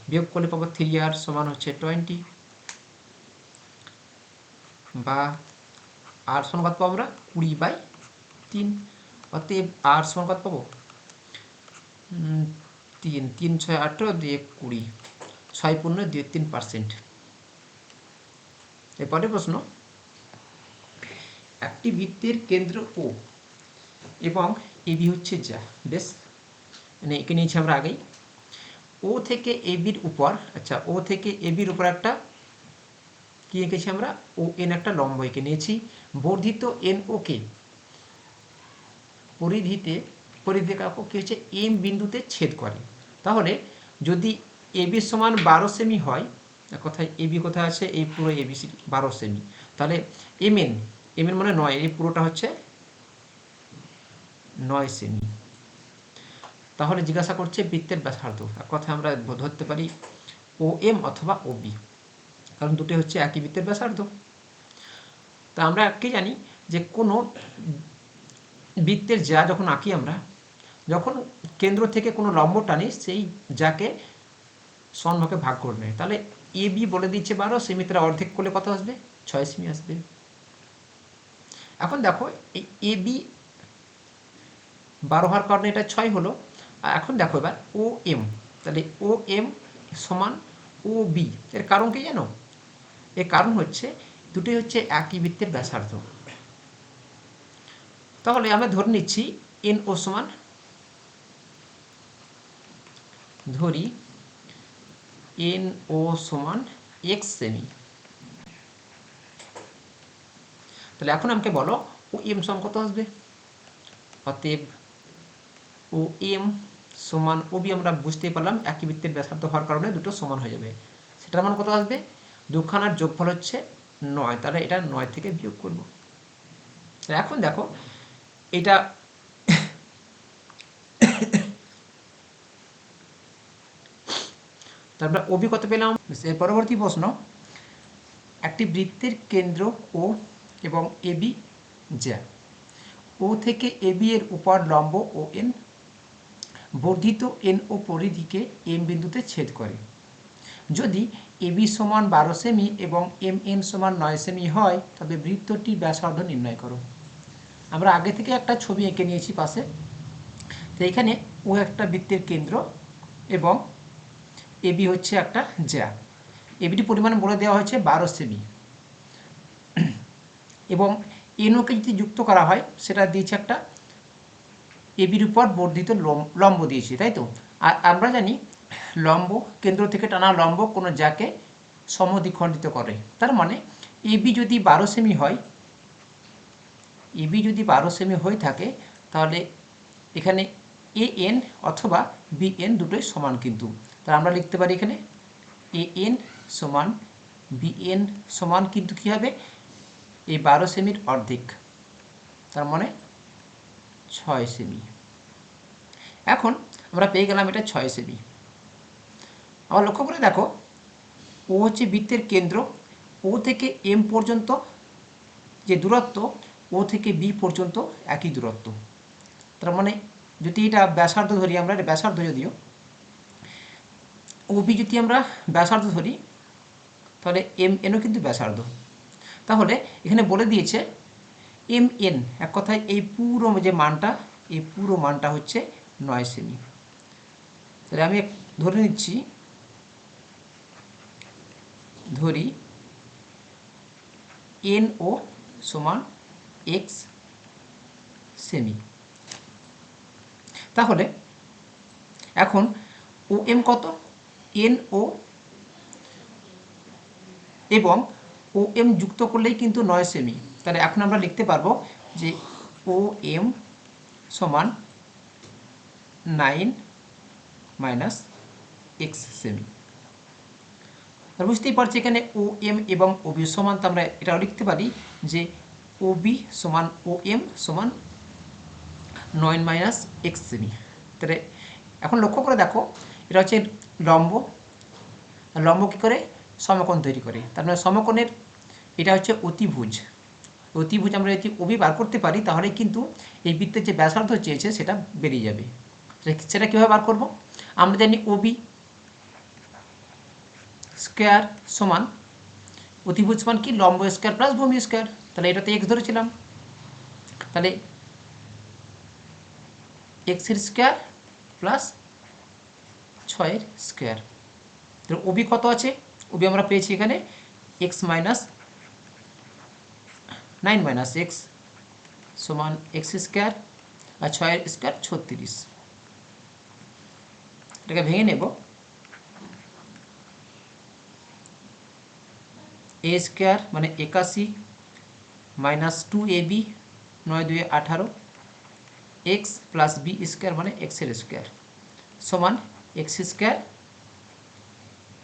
বিয়োগ করলে পাবো 3r সমান হচ্ছে 20, বা আর সমান কত পাবো আমরা? 20/3। অতএব আর সমান কত পাবো? 3 3 6 18 দিয়ে 20, 6 পূর্ণ 2 3%। এরপরে প্রশ্ন, একটি বৃত্তের কেন্দ্র ও এবং এবি হচ্ছে যা, বেশ মানে এঁকে নিয়েছি আমরা আগেই। ও থেকে এবির উপর, আচ্ছা ও থেকে এবির উপর একটা কি এঁকেছি আমরা? ও এন একটা লম্ব এঁকে নিয়েছি। বর্ধিত এন ওকে পরিধি কি হচ্ছে এম বিন্দুতে ছেদ করে। তাহলে যদি এবি সমান 12 সেমি হয়, কোথায় এবি কোথায় আছে? এই পুরো এবিসি 12 সেমি, তাহলে এমএন মানে 9, এই পুরোটা হচ্ছে 9 সেমি। তাহলে জিজ্ঞাসা করছে বৃত্তের ব্যাসার্ধ, এক কথা আমরা ধরতে পারি ও এম অথবা ও বি, কারণ দুটো হচ্ছে একই বৃত্তের ব্যাসার্ধ। তা আমরা কি জানি যে কোনো বৃত্তের যা যখন আঁকি আমরা, যখন কেন্দ্র থেকে কোনো লম্ব টানি সেই যাকে সমান ভাগে ভাগ করে নেয়, তাহলে এ বি বলে দিচ্ছে 12 সেমি, তারা অর্ধেক করলে কত আসবে? 6 সেমি আসবে। এখন দেখো এই এ বি 12 হওয়ার কারণে এটা 6 হলো। আর এখন দেখো এবার ও এম, তাহলে ও এম সমান ও বি, এর কারণ কি জানো? এর কারণ হচ্ছে দুটোই হচ্ছে একই বৃত্তের ব্যাসার্ধ। তাহলে আমরা ধরে নিচ্ছি এন ও সমান, ধরি এন ও সমান এক্স সেমি। তাহলে এখন আমাকে বলো ও এম সমান কত আসবে? অতএব ও এম সমান ও বি আমরা বুঝতেই পারলাম একই বৃত্তের ব্যাসার্ধ হওয়ার কারণে দুটো সমান হয়ে যাবে। সেটার মান কত আসবে? দুখানার যোগফল হচ্ছে 9, তাহলে এটা 9 থেকে বিয়োগ করব। এখন দেখো এটা তারপর ওবি কত পেলাম? এর পরবর্তী প্রশ্ন, একটি বৃত্তের কেন্দ্র ও এবং এবি যা, ও থেকে এবি এর উপর লম্ব ও এন, বর্ধিত এন ও পরিধিকে এম বিন্দুতে ছেদ করে। যদি এবি সমান 12 সেমি এবং এম এন সমান 9 সেমি হয়, তবে বৃত্তটির ব্যাসার্ধ নির্ণয় করো। আমরা আগে থেকে একটা ছবি এঁকে নিয়েছি পাশে। তো এখানে ও একটা বৃত্তের কেন্দ্র এবং এবি হচ্ছে একটা জ্যা। এবিটি পরিমাণ বলে দেওয়া হয়েছে 12 সেমি, এবং এনওকে যদি যুক্ত করা হয় সেটা দিয়েছে একটা এবির উপর বর্ধিত লম্ব দিয়েছি, তাই তো। আর আমরা জানি লম্ব, কেন্দ্র থেকে টানা লম্ব কোনো যাকে সমদ্বিখণ্ডিত করে। তার মানে এবি যদি 12 সেমি হয়, এবি যদি 12 সেমি হয়ে থাকে, তাহলে এখানে এ এন অথবা বি এন দুটোই সমান কিন্তু। তাহলে আমরা লিখতে পারি এখানে এ এন সমান বি এন সমান কিন্তু কী হবে, এই 12 সেমির অর্ধেক, তার মানে 6 সেমি। এখন আমরা পেয়ে গেলাম এটা 6 সেমি। আবার লক্ষ্য করে দেখো, ও হচ্ছে বৃত্তের কেন্দ্র, ও থেকে এম পর্যন্ত যে দূরত্ব, ও থেকে বি পর্যন্ত একই দূরত্ব। তার মানে যদি এটা ব্যাসার্ধ ধরি, আমরা এটা ব্যাসার্ধ যদিও, ও বি যদি আমরা ব্যাসার্ধ ধরি, তাহলে এম এনও কিন্তু ব্যাসার্ধ। তাহলে এখানে বলে দিয়েছে এম এন, এক কথায় এই পুরো যে মানটা, এই পুরো মানটা হচ্ছে 9 সেমি। তাহলে আমি ধরে নিচ্ছি, ধরি এন ও সমান এক্স সেমি। তাহলে এখন ও এম কত, এন ও এবং ও এম যুক্ত করলেই কিন্তু 9 সেমি। তাহলে এখন আমরা লিখতে পারবো যে ও এম সমান 9 মাইনাস এক্স সেমি। আর বুঝতেই পারছি এখানে ও এম এবং ও বি সমান, তো আমরা এটাও লিখতে পারি যে ও বি সমান ও এম সমান 9 মাইনাস এক্স সেমি। তাহলে এখন লক্ষ্য করে দেখো, এটা হচ্ছে লম্ব, লম্ব কী করে সমকোণ তৈরি করে। তার মানে সমকোণের এটা হচ্ছে অতিভুজ। অতিভুজ আমরা যদি ওবি বার করতে পারি, তাহলে কিন্তু এই বৃত্তের যে ব্যাসার্ধ চেয়েছে সেটা বেরিয়ে যাবে। সেটা কীভাবে বার করব, আমরা জানি ওবি স্কোয়ার সমান অতিভুজ সমান কি লম্ব স্কোয়ার প্লাস ভূমি স্কোয়ার। তাহলে এটাতে এক্স ধরেছিলাম, তাহলে এক্সের স্কোয়ার প্লাস 6 স্কোয়ার। তাহলে ওবি কত আছে, ওবি আমরা পেয়েছি এখানে এক্স মাইনাস 9 মাইনাস এক্স সমান এক্স স্কোয়ার আর 6 স্কোয়ার 36। এটাকে ভেঙে নেব, এ স্কোয়ার মানে 81 minus 2ab 9 2 18 x plus b square মানে এক্সের স্কোয়ার সমান এক্স স্কোয়ার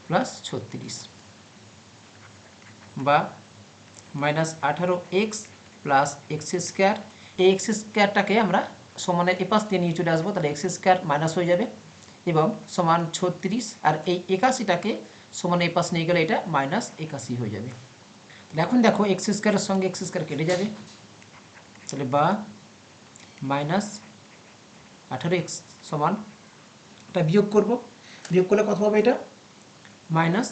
প্লাস 36 বা minus 18 x plus x square. এই এক্স স্কোয়ারটাকে আমরা সমানের এপাশ দিয়ে নিয়ে চলে আসবো, তাহলে এক্স স্কোয়ার মাইনাস হয়ে যাবে এবং সমান 36, আর এই 81টাকে সমান এপাশ নিয়ে গেলে এটা মাইনাস 81 হয়ে যাবে। তাহলে এখন দেখো এক্স স্কোয়ারের সঙ্গে এক্স স্কোয়ার কেটে যাবে, তাহলে বা মাইনাস 18x সমান, এটা বিয়োগ করব, বিয়োগ করলে কত হবে, এটা মাইনাস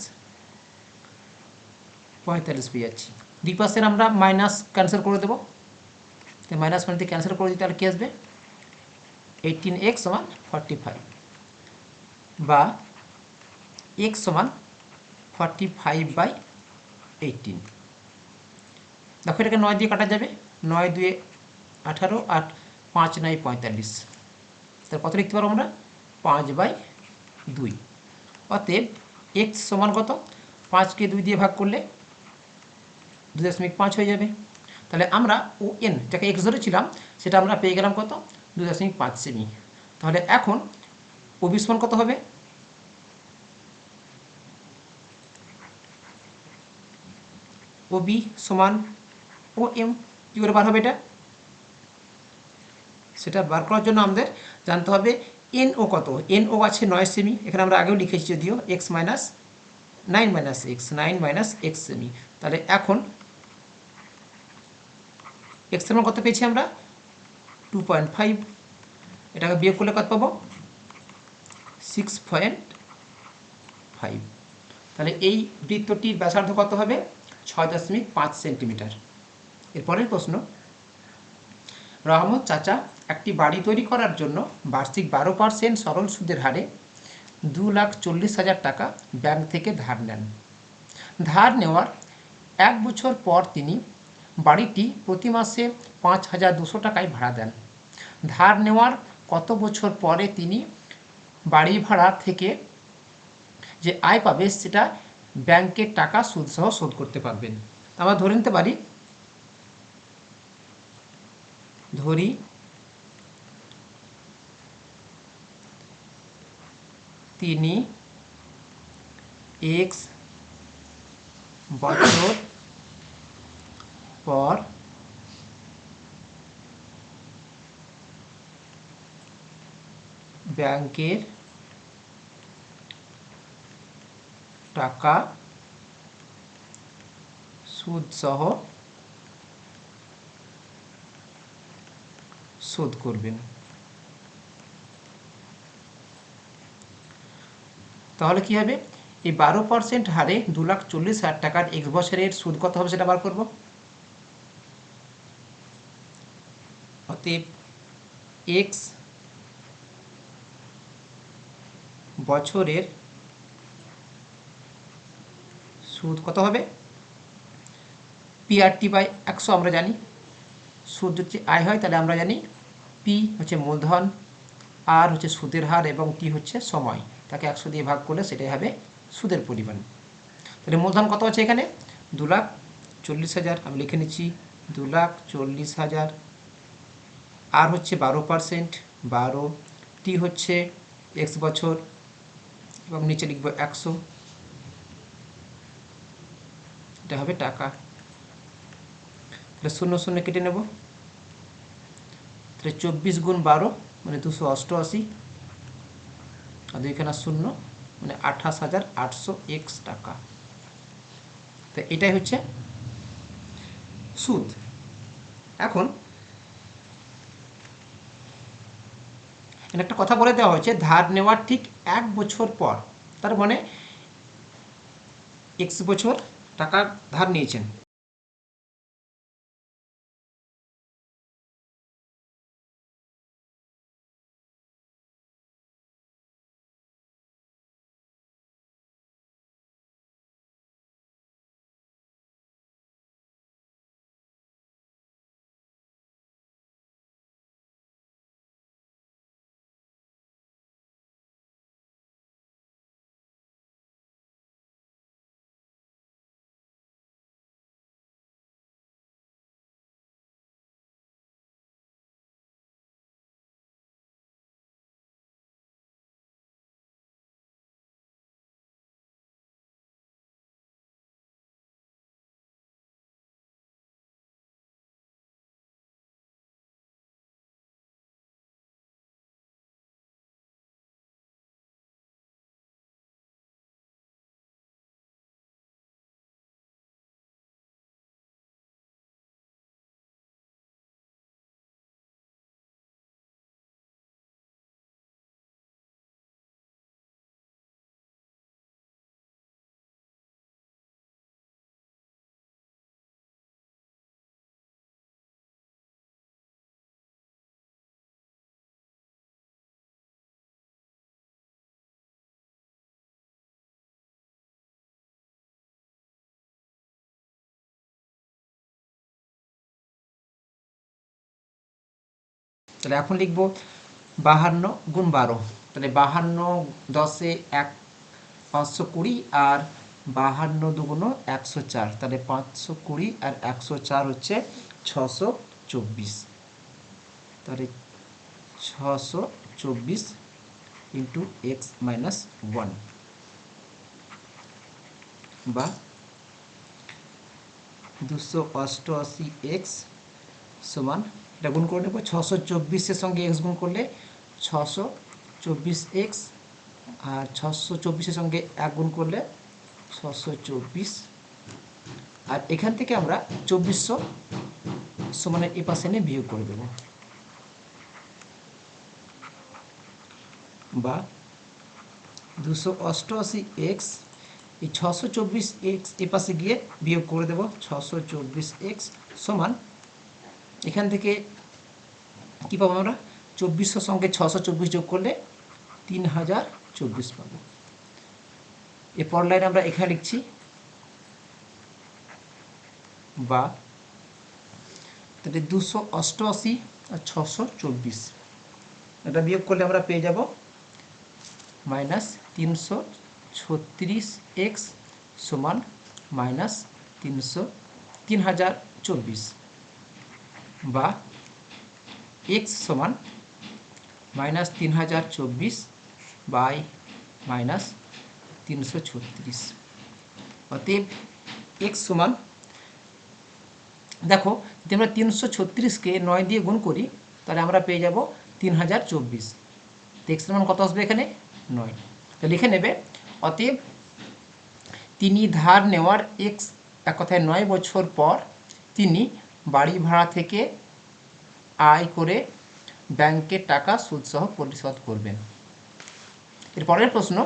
45 পেয়ে যাচ্ছি। দুই পাশের আমরা মাইনাস ক্যান্সেল করে দেবো, মাইনাস মানে ক্যান্সেল করে দিতে, তাহলে কী আসবে 18x সমান 45 বা x সমান 45/18। দেখো এটাকে 9 দিয়ে কাটা যাবে, 9 2 18 আর 5 9 45, তাহলে কত লিখতে পারবো আমরা 5/2। অতএব x সমান কত, 5কে 2 দিয়ে ভাগ করলে 2.5 হয়ে যাবে। তাহলে আমরা ও এন যাকে x ধরেছিলাম সেটা আমরা পেয়ে গেলাম কত 2.5 সেমি। তাহলে এখন ওবি সমান কত হবে, ওবি সমান ও এম। কী করে বার হবে এটা, সেটা বার করার জন্য আমাদের জানতে হবে এন ও কত। এন ও আছে 9 সেমি, এখানে আমরা আগেও লিখেছি যদিও x minus 9 minus x 9 minus x semi. তাহলে এখন এক্স এর মান কত পেয়েছি আমরা 2.5, এটাকে বিয়োগ করলে কত পাবো 6.5। তাহলে এই বৃত্তটির ব্যাসার্ধ কত হবে 6.5 সেন্টিমিটার। এরপরের প্রশ্ন, রহমত চাচা একটি বাড়ি তৈরি করার জন্য বার্ষিক 12% সরল সুদের হারে 2,40,000 টাকা ব্যাংক থেকে ধার নেন। ধার নেওয়ার 1 বছর পর তিনি বাড়িটি প্রতি মাসে 5,200 টাকায় ভাড়া দেন। ধার নেওয়ার কত বছর পরে তিনি বাড়ি ভাড়া থেকে যে আয় পাবে সেটা ব্যাংকের টাকা সুদসহ শোধ করতে পারবেন। আমরা ধরে নিতে পারি, ধরি তিনি এক্স বছর পর ব্যাংকের টাকা সুদসহ শোধ করবেন। তাহলে কি হবে, এই 12% হারে 2,40,000 টাকার 1 বছরের সুদ কত হবে সেটা বার করব। অতএব এক্স বছরের সুদ কত হবে, PRT বাই 100 আমরা জানি, সুদ যদি আয় হয় তাহলে আমরা জানি পি হচ্ছে মূলধন, আর হচ্ছে সুদের হার এবং টি হচ্ছে সময়, তাকে 100 দিয়ে ভাগ করলে সেটাই হবে সুদের পরিমাণ। তাহলে মূলধন কত আছে এখানে, 2,40,000, আমি লিখে নিচ্ছি 2,40,000, আর হচ্ছে 12%, 12, টি হচ্ছে এক্স বছর এবং নিচে লিখব 100, এটা হবে টাকা। তাহলে 0 0 কেটে নেব, তাহলে 24 গুণ 12 মানে 288, আর দুইখানা 0 মানে 28,800 টাকা। তো এটাই হচ্ছে সুদ। এখন একটা কথা বলে দেওয়া হয়েছে, ধার নেওয়ার ঠিক 1 বছর পর, তার মানে x বছর টাকা ধার নিয়েছেন, তাহলে এখন লিখব 52 গুণ 12, তাহলে 52 10 1 520, আর 52 দুগুণ 104, তাহলে 520 আর 104 হচ্ছে 624, তাহলে 624 ইন্টু x মাইনাস 1 বা 288x সমান, এটা গুণ করে নেব, 624-এর সঙ্গে x গুণ করলে 624x, আর 624-এর সঙ্গে 1 গুণ করলে 624, আর এখান থেকে আমরা 2400 সমানের এই পাশে এনে বিয়োগ করে দেব, বা 288x, এই 624x এই পাশে গিয়ে বিয়োগ করে দেব, 624x সমান, এখান থেকে কী পাবো আমরা, 2400 সঙ্গে 624 যোগ করলে 3024 পাবো। এরপর লাইন আমরা এখানে লিখছি, বা তাহলে 288 আর 624, এটা বিয়োগ করলে আমরা পেয়ে যাব মাইনাস 336x সমান মাইনাস 3024, বা x সমান মাইনাস 3024 বাই মাইনাস 336। অতএব x সমান, দেখো যদি আমরা 336কে 9 দিয়ে গুণ করি তাহলে আমরা পেয়ে যাব 3024। তো x এর মান কত আসবে এখানে? 9। তো লিখে নেবে, অতএব তিনি ধার নেওয়ার x, এক কথায় 9 বছর পর তিনি বাড়ি ভাড়া থেকে আয় করে ব্যাংকের টাকা সুদসহ পরিশোধ করবেন। এর পরের প্রশ্ন,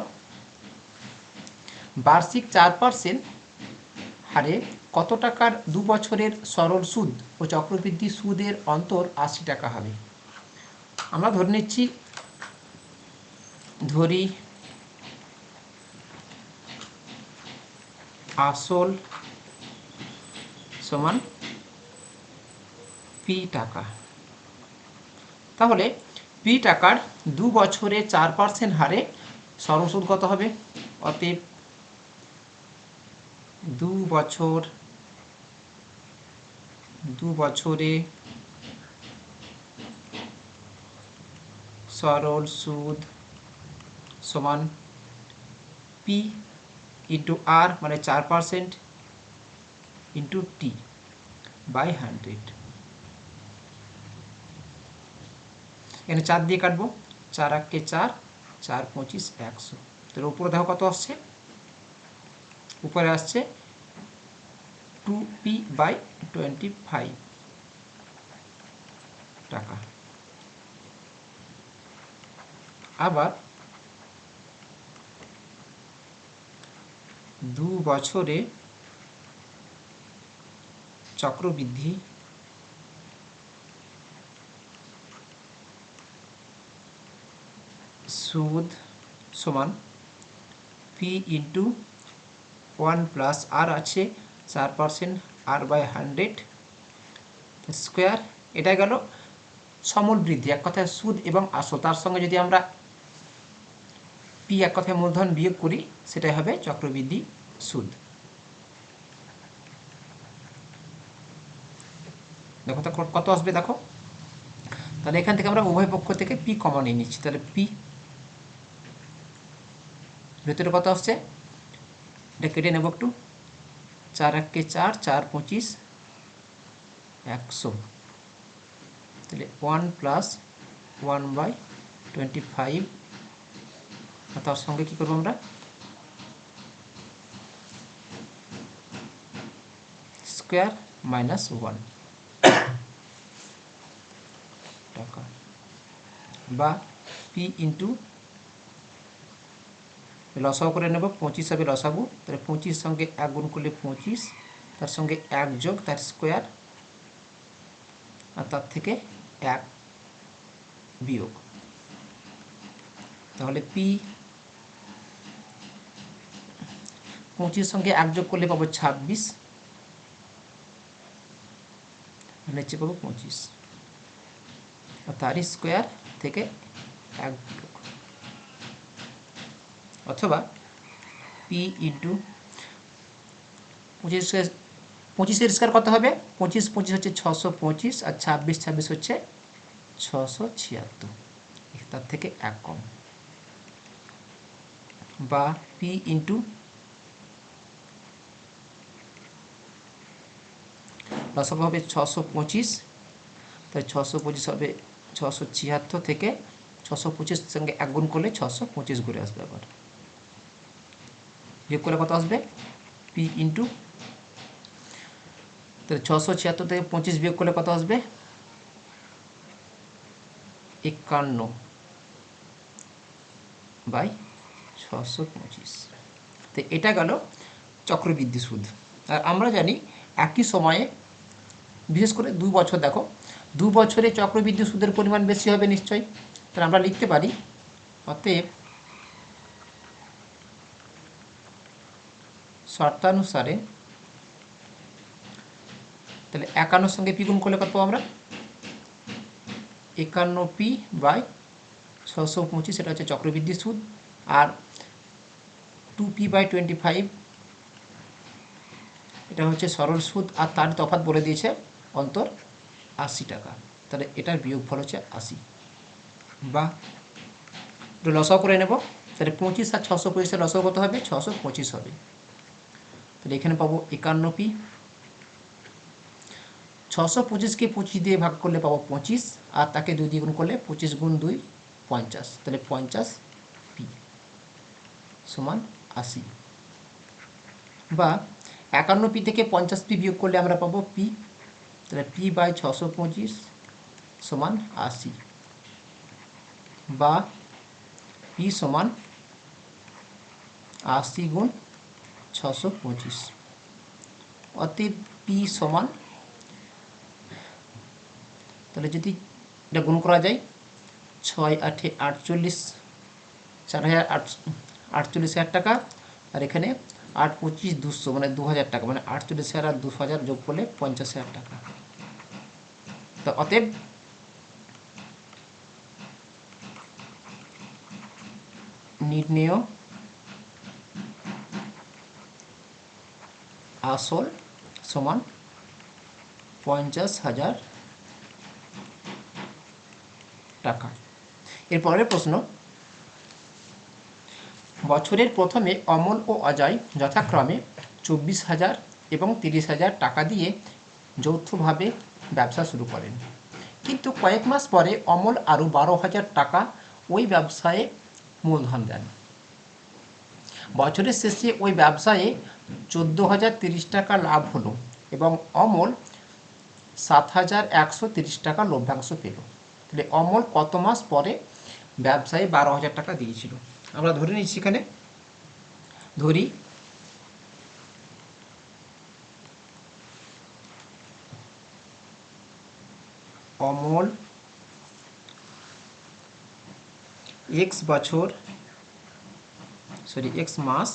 বার্ষিক 4% হারে কত টাকার 2 বছরের সরল সুদ ও চক্রবৃদ্ধি সুদের অন্তর 80 টাকা হবে? আমরা ধরে নিচ্ছি, ধরি আসল সমান পি টাকা, তাহলে পি টাকার 2 বছরে 4% হারে সরল সুদ কত হবে? অতএব 2 বছরে সরল সুদ সমান পি ইন্টু আর, মানে 4% ইন্টু টি বাই 100। এখানে 4 দিয়ে কাটবো, 4 আঁকে 4, 4 25 100। তাহলে উপরে দেখো কত আসছে, উপরে আসছে 2p বাই 25 টাকা। আবার 2 বছরে চক্রবৃদ্ধি সুদ সমান পি ইন্টু 1 প্লাস আর আছে 4% আর বাই 100 স্কোয়ার। এটা গেল সমল বৃদ্ধি, এক কথায় সুদ এবং আসল, তার সঙ্গে যদি আমরা পি এক কথায় মূলধন বিয়োগ করি সেটাই হবে চক্রবৃদ্ধি সুদ। দেখো তো কত আসবে, দেখো তাহলে এখান থেকে আমরা উভয় পক্ষ থেকে পি কমন নিয়ে নিচ্ছি, তাহলে পি ভেতরে কত আসছে এটা কেটে নেব একটু, 4 একে 4, 4 25 100, তাহলে 1 প্লাস 1 বাই 25, তার সঙ্গে কী করবো আমরা স্কোয়ার মাইনাস 1 টাকা, বা পি ইন্টু লসাগু করে নেব, 25 হবে লসাগু, তাহলে 25 সঙ্গে 1 গুণ করলে 25, তার সঙ্গে 1 যোগ তার স্কোয়ার, আর তার থেকে 1 বিয়োগ, তাহলে পি 25 সঙ্গে 1 যোগ করলে পাবো 26, নিচে পাবো 25, আর তারই স্কোয়ার থেকে 1 বিয়োগ, অথবা পি ইন্টু 25 স্কোয়ার কত হবে, 25 25 হচ্ছে 625, আর 26 26 হচ্ছে 676, তার থেকে 1 কম, বা পি ইন্টু লসাগু হবে 625, তাই 625 হবে 676 থেকে 625 সঙ্গে 1 গুণ করলে 625 ঘুরে আসবে, আবার বিয়োগ করে কত আসবে পি ইন্টু, তাহলে 676 থেকে 25 বিয়োগ করলে কত আসবে 51 বাই 625। তো এটা গেল চক্রবৃদ্ধি সুদ। আর আমরা জানি একই সময়ে বিশেষ করে 2 বছর, দেখো 2 বছরে চক্রবৃদ্ধি সুদের পরিমাণ বেশি হবে নিশ্চয়ই, তাহলে আমরা লিখতে পারি অতএব শর্তানুসারে, তাহলে 51 সঙ্গে পি গুণ করলে কত পাবো আমরা 51p বাই 625, এটা হচ্ছে চক্রবৃদ্ধি সুদ। আর 2p বাই 25 এটা হচ্ছে সরল সুদ, আর তার তফাৎ বলে দিয়েছে অন্তর 80 টাকা। তাহলে এটার বিয়োগফল হচ্ছে 80। বা একটু লসাও করে নেব। তাহলে 25 আর 625 লসাও কত হবে? 625 হবে। তাহলে এখানে পাবো 51p, 625কে 25 দিয়ে ভাগ করলে পাবো 25, আর তাকে 2 দিয়ে গুণ করলে 25 গুণ 2 50। তাহলে 50p সমান 80। বা 51p থেকে 50p বিয়োগ করলে আমরা পাবো p। তাহলে p বাই 625 সমান 80। বা p সমান 80 গুণ 625। অতএব p সমান, তাহলে যদি এটা গুণ করা যায়, 6 8 48, 48,000 টাকা। আর এখানে 8 25 200 মানে 2000 টাকা, মানে 48,000 আর 2000 যোগ করলে 50,000 টাকা। তো অতএব নির্ণেয় আসল সমান 50,000 টাকা। এরপরের প্রশ্ন, বছরের প্রথমে অমল ও অজয় যথাক্রমে 24,000 এবং 30,000 টাকা দিয়ে যৌথভাবে ব্যবসা শুরু করেন, কিন্তু কয়েক মাস পরে অমল আরও 12,000 টাকা ওই ব্যবসায়ে মূলধন দেন। বছরের শেষে ওই ব্যবসায়ে 14,030 টাকা লাভ হলো এবং অমল 7,130 টাকা লভ্যাংশ পেল। তাহলে অমল কত মাস পরে ব্যবসায়ে 12,000 টাকা দিয়েছিল? আমরা ধরে নিচ্ছি, এখানে ধরি অমল x মাস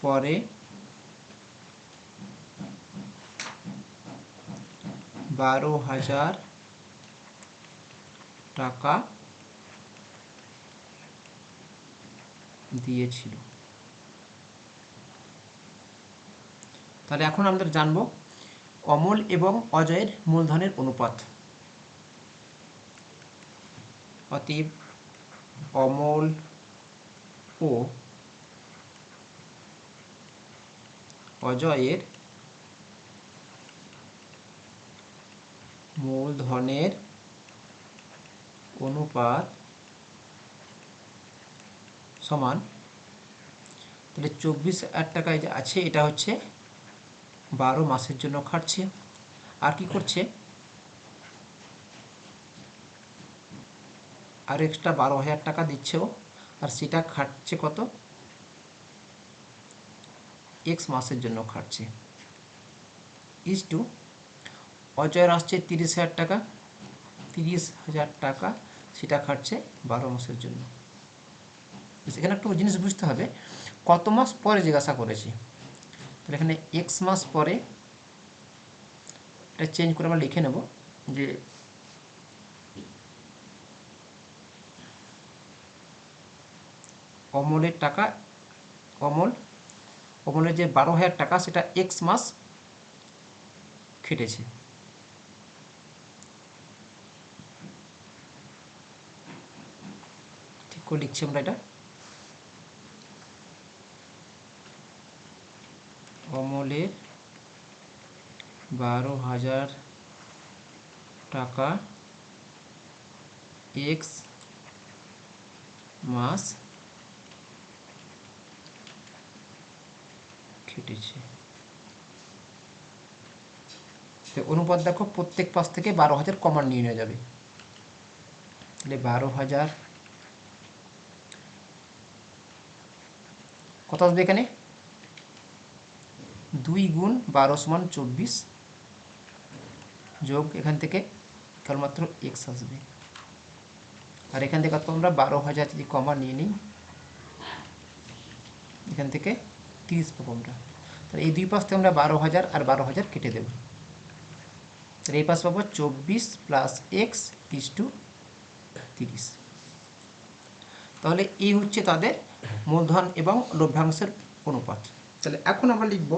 পরে 12,000 টাকা দিয়েছিল। তাহলে এখন আমরা জানব অমল এবং অজয়ের মূলধনের অনুপাত। অতএব অমল ও অজয়ের মূলধনের অনুপাত সমান, তাহলে 24,000 টাকায় যে আছে এটা হচ্ছে 12 মাসের জন্য খাটছে। আর কি করছে? আর এক্সট্রা 12,000 টাকা দিচ্ছেও, আর সেটা খাটছে কত? x মাসের জন্য খাটছে। ইজ টু অজয়ের আসছে 30,000 টাকা, 30,000 টাকা সেটা খাটছে 12 মাসের জন্য। এখানে একটু জিনিস বুঝতে হবে, কত মাস পরে জিজ্ঞাসা করেছি। তাহলে এখানে x মাস পরে, এটা চেঞ্জ করে আমরা লিখে নেব যে অমলের টাকা, অমলের যে 12,000 টাকা সেটা x মাস খেটেছে। ঠিক করে লিখছি আমরা এটা, অমলের 12,000 টাকা x মাস খেটেছে। তো অনুপাত দেখো, প্রত্যেক পাশ থেকে 12,000 কমন নিয়ে নেওয়া যাবে। তাহলে 12,000 কত আসবে এখানে? 2 গুণ 12 সমান 24, যোগ এখান থেকে কেবলমাত্র x আসবে। আর এখান থেকে কত? আমরা 12,000 যদি কমন নিয়ে নিই, এখান থেকে 30 পাবো আমরা। তাহলে এই দুই পাশ থেকে আমরা 12,000 আর 12,000 কেটে দেব। তাহলে এই পাশে পাবো 24 প্লাস এক্স ইজ টু 30। তাহলে এই হচ্ছে তাদের মূলধন এবং লভ্যাংশের অনুপাত। তাহলে এখন আমরা লিখব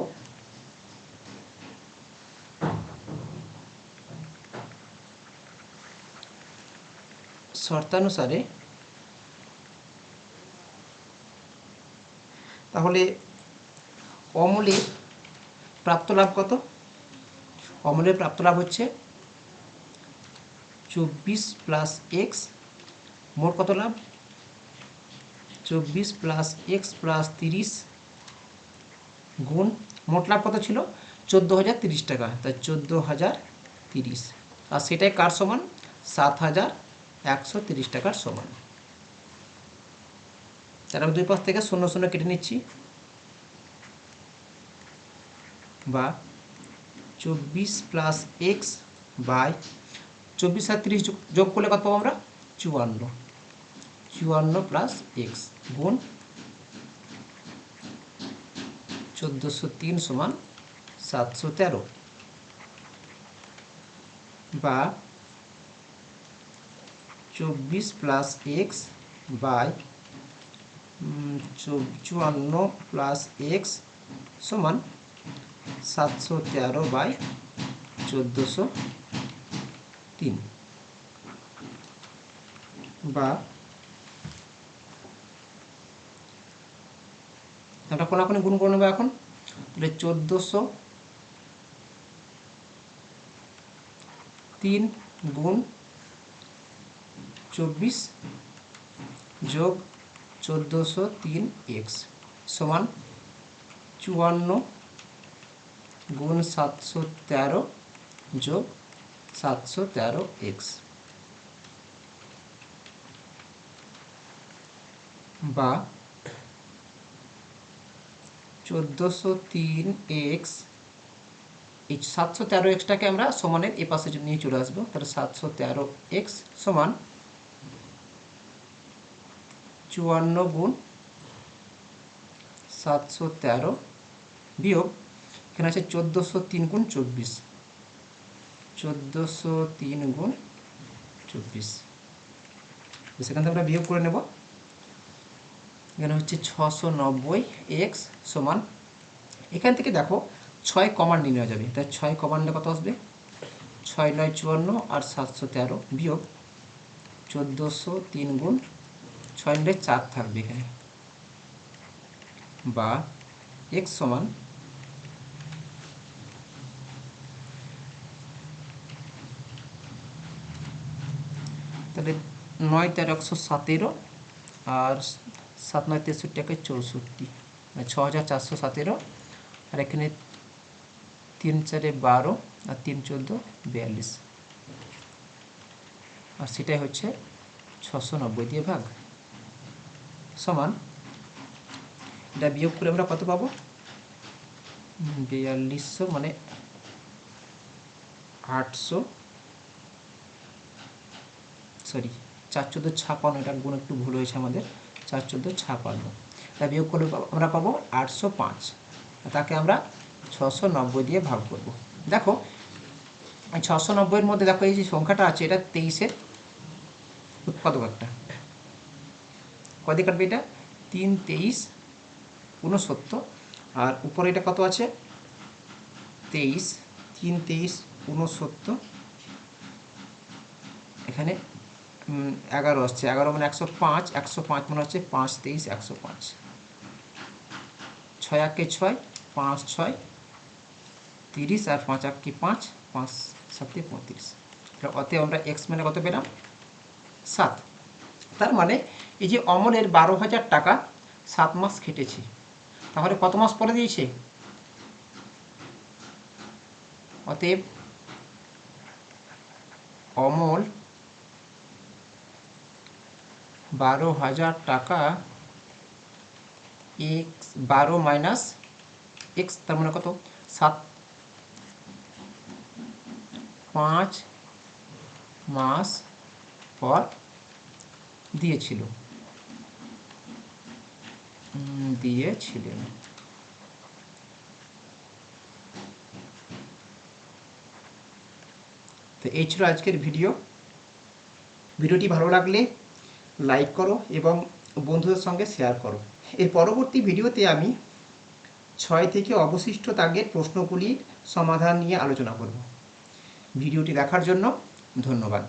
শর্তানুসারে, তাহলে অমলের প্রাপ্ত লাভ কত? অমলের প্রাপ্ত লাভ হচ্ছে 24 প্লাস এক্স, মোট কত লাভ? 24 প্লাস এক্স প্লাস 30 গুণ মোট লাভ কত ছিল? 14,030 টাকা, তাই 14,030, আর সেটাই কার সমান? 7,130 টাকার সমান। তাহলে আমি দুই পাশ থেকে 0 0 কেটে নিচ্ছি, বা 24 প্লাস এক্স বাই 24 আর 30 যোগ করলে কত পাবো আমরা? 54, 54 প্লাস এক্স গুণ 1403 সমান 713, বা 24 plus x by 54 plus x সমান 713 বাই 1403, বা আমরা কোনাকুনি গুণ করে নেবো এখন। তাহলে 1403 গুণ 24 যোগ 1403 এক্স সমান 54 গুণ 713 যোগ 713 এক্স, বা 1403 এক্স, এই 713 এক্সটাকে আমরা সমানের এ পাশে নিয়ে চলে আসবো। তাহলে 713 এক্স সমান 54 গুণ 713 বিয়োগ এখানে আছে 1403 গুণ 24, 1403 গুণ 24, সেখান থেকে আমরা বিয়োগ করে নেব। এখানে হচ্ছে 690 এক্স সমান, এখান থেকে দেখো 6 কমান নিয়ে নেওয়া যাবে, তাই 6 কমান নিলে কত আসবে? 6 9 54 আর 713 বিয়োগ 1403 গুণ 6 নিলে 4 থাকবে এখানে, বা এক্স সমান তাহলে 9 13 117 আর 7 9 63 টাকায় 64, 6417, আর এখানে 3 4 12 আর 3 14 42, আর সেটাই হচ্ছে 690 দিয়ে ভাগ, সমান এটা বিয়োগ করে আমরা কত পাবো? 4200, মানে 800, সরি 4 14 56, এটার গুণ একটু ভুল হয়েছে আমাদের, 4 14 56, এটা বিয়োগ করলে আমরা পাবো 805, তাকে আমরা 690 দিয়ে ভাগ করব। দেখো 690-এর মধ্যে দেখো এই যে সংখ্যাটা আছে, এটা 23-এর উৎপাদক একটা, কদিকে কাটবে এটা? 3 23 69, আর উপরে এটা কত আছে? 23, 3 23 69, এখানে 11 আসছে, 11 মানে 105, 105 মানে হচ্ছে 5 23 105, 6 1 6, 5 6 30, আর 5 1 5, 5 7 35, অতএব আমরা এক্স মানে কত পেলাম? 7। তার মানে এই যে অমলের 12,000 টাকা 7 মাস খেটেছে, তাহলে কত মাস পরে দিয়েছে? অতএব অমল 12,000 টাকা এক্স 12 মাইনাস এক্স, তার মানে কত? 7, 5 মাস পর দিয়েছিলেন। এই ছিল আজকের ভিডিওটি ভালো লাগলে লাইক করো এবং বন্ধুদের সঙ্গে শেয়ার করো। এর পরবর্তী ভিডিওতে আমি 6 থেকে অবশিষ্ট দাগের প্রশ্নগুলির সমাধান নিয়ে আলোচনা করব। ভিডিওটি দেখার জন্য ধন্যবাদ।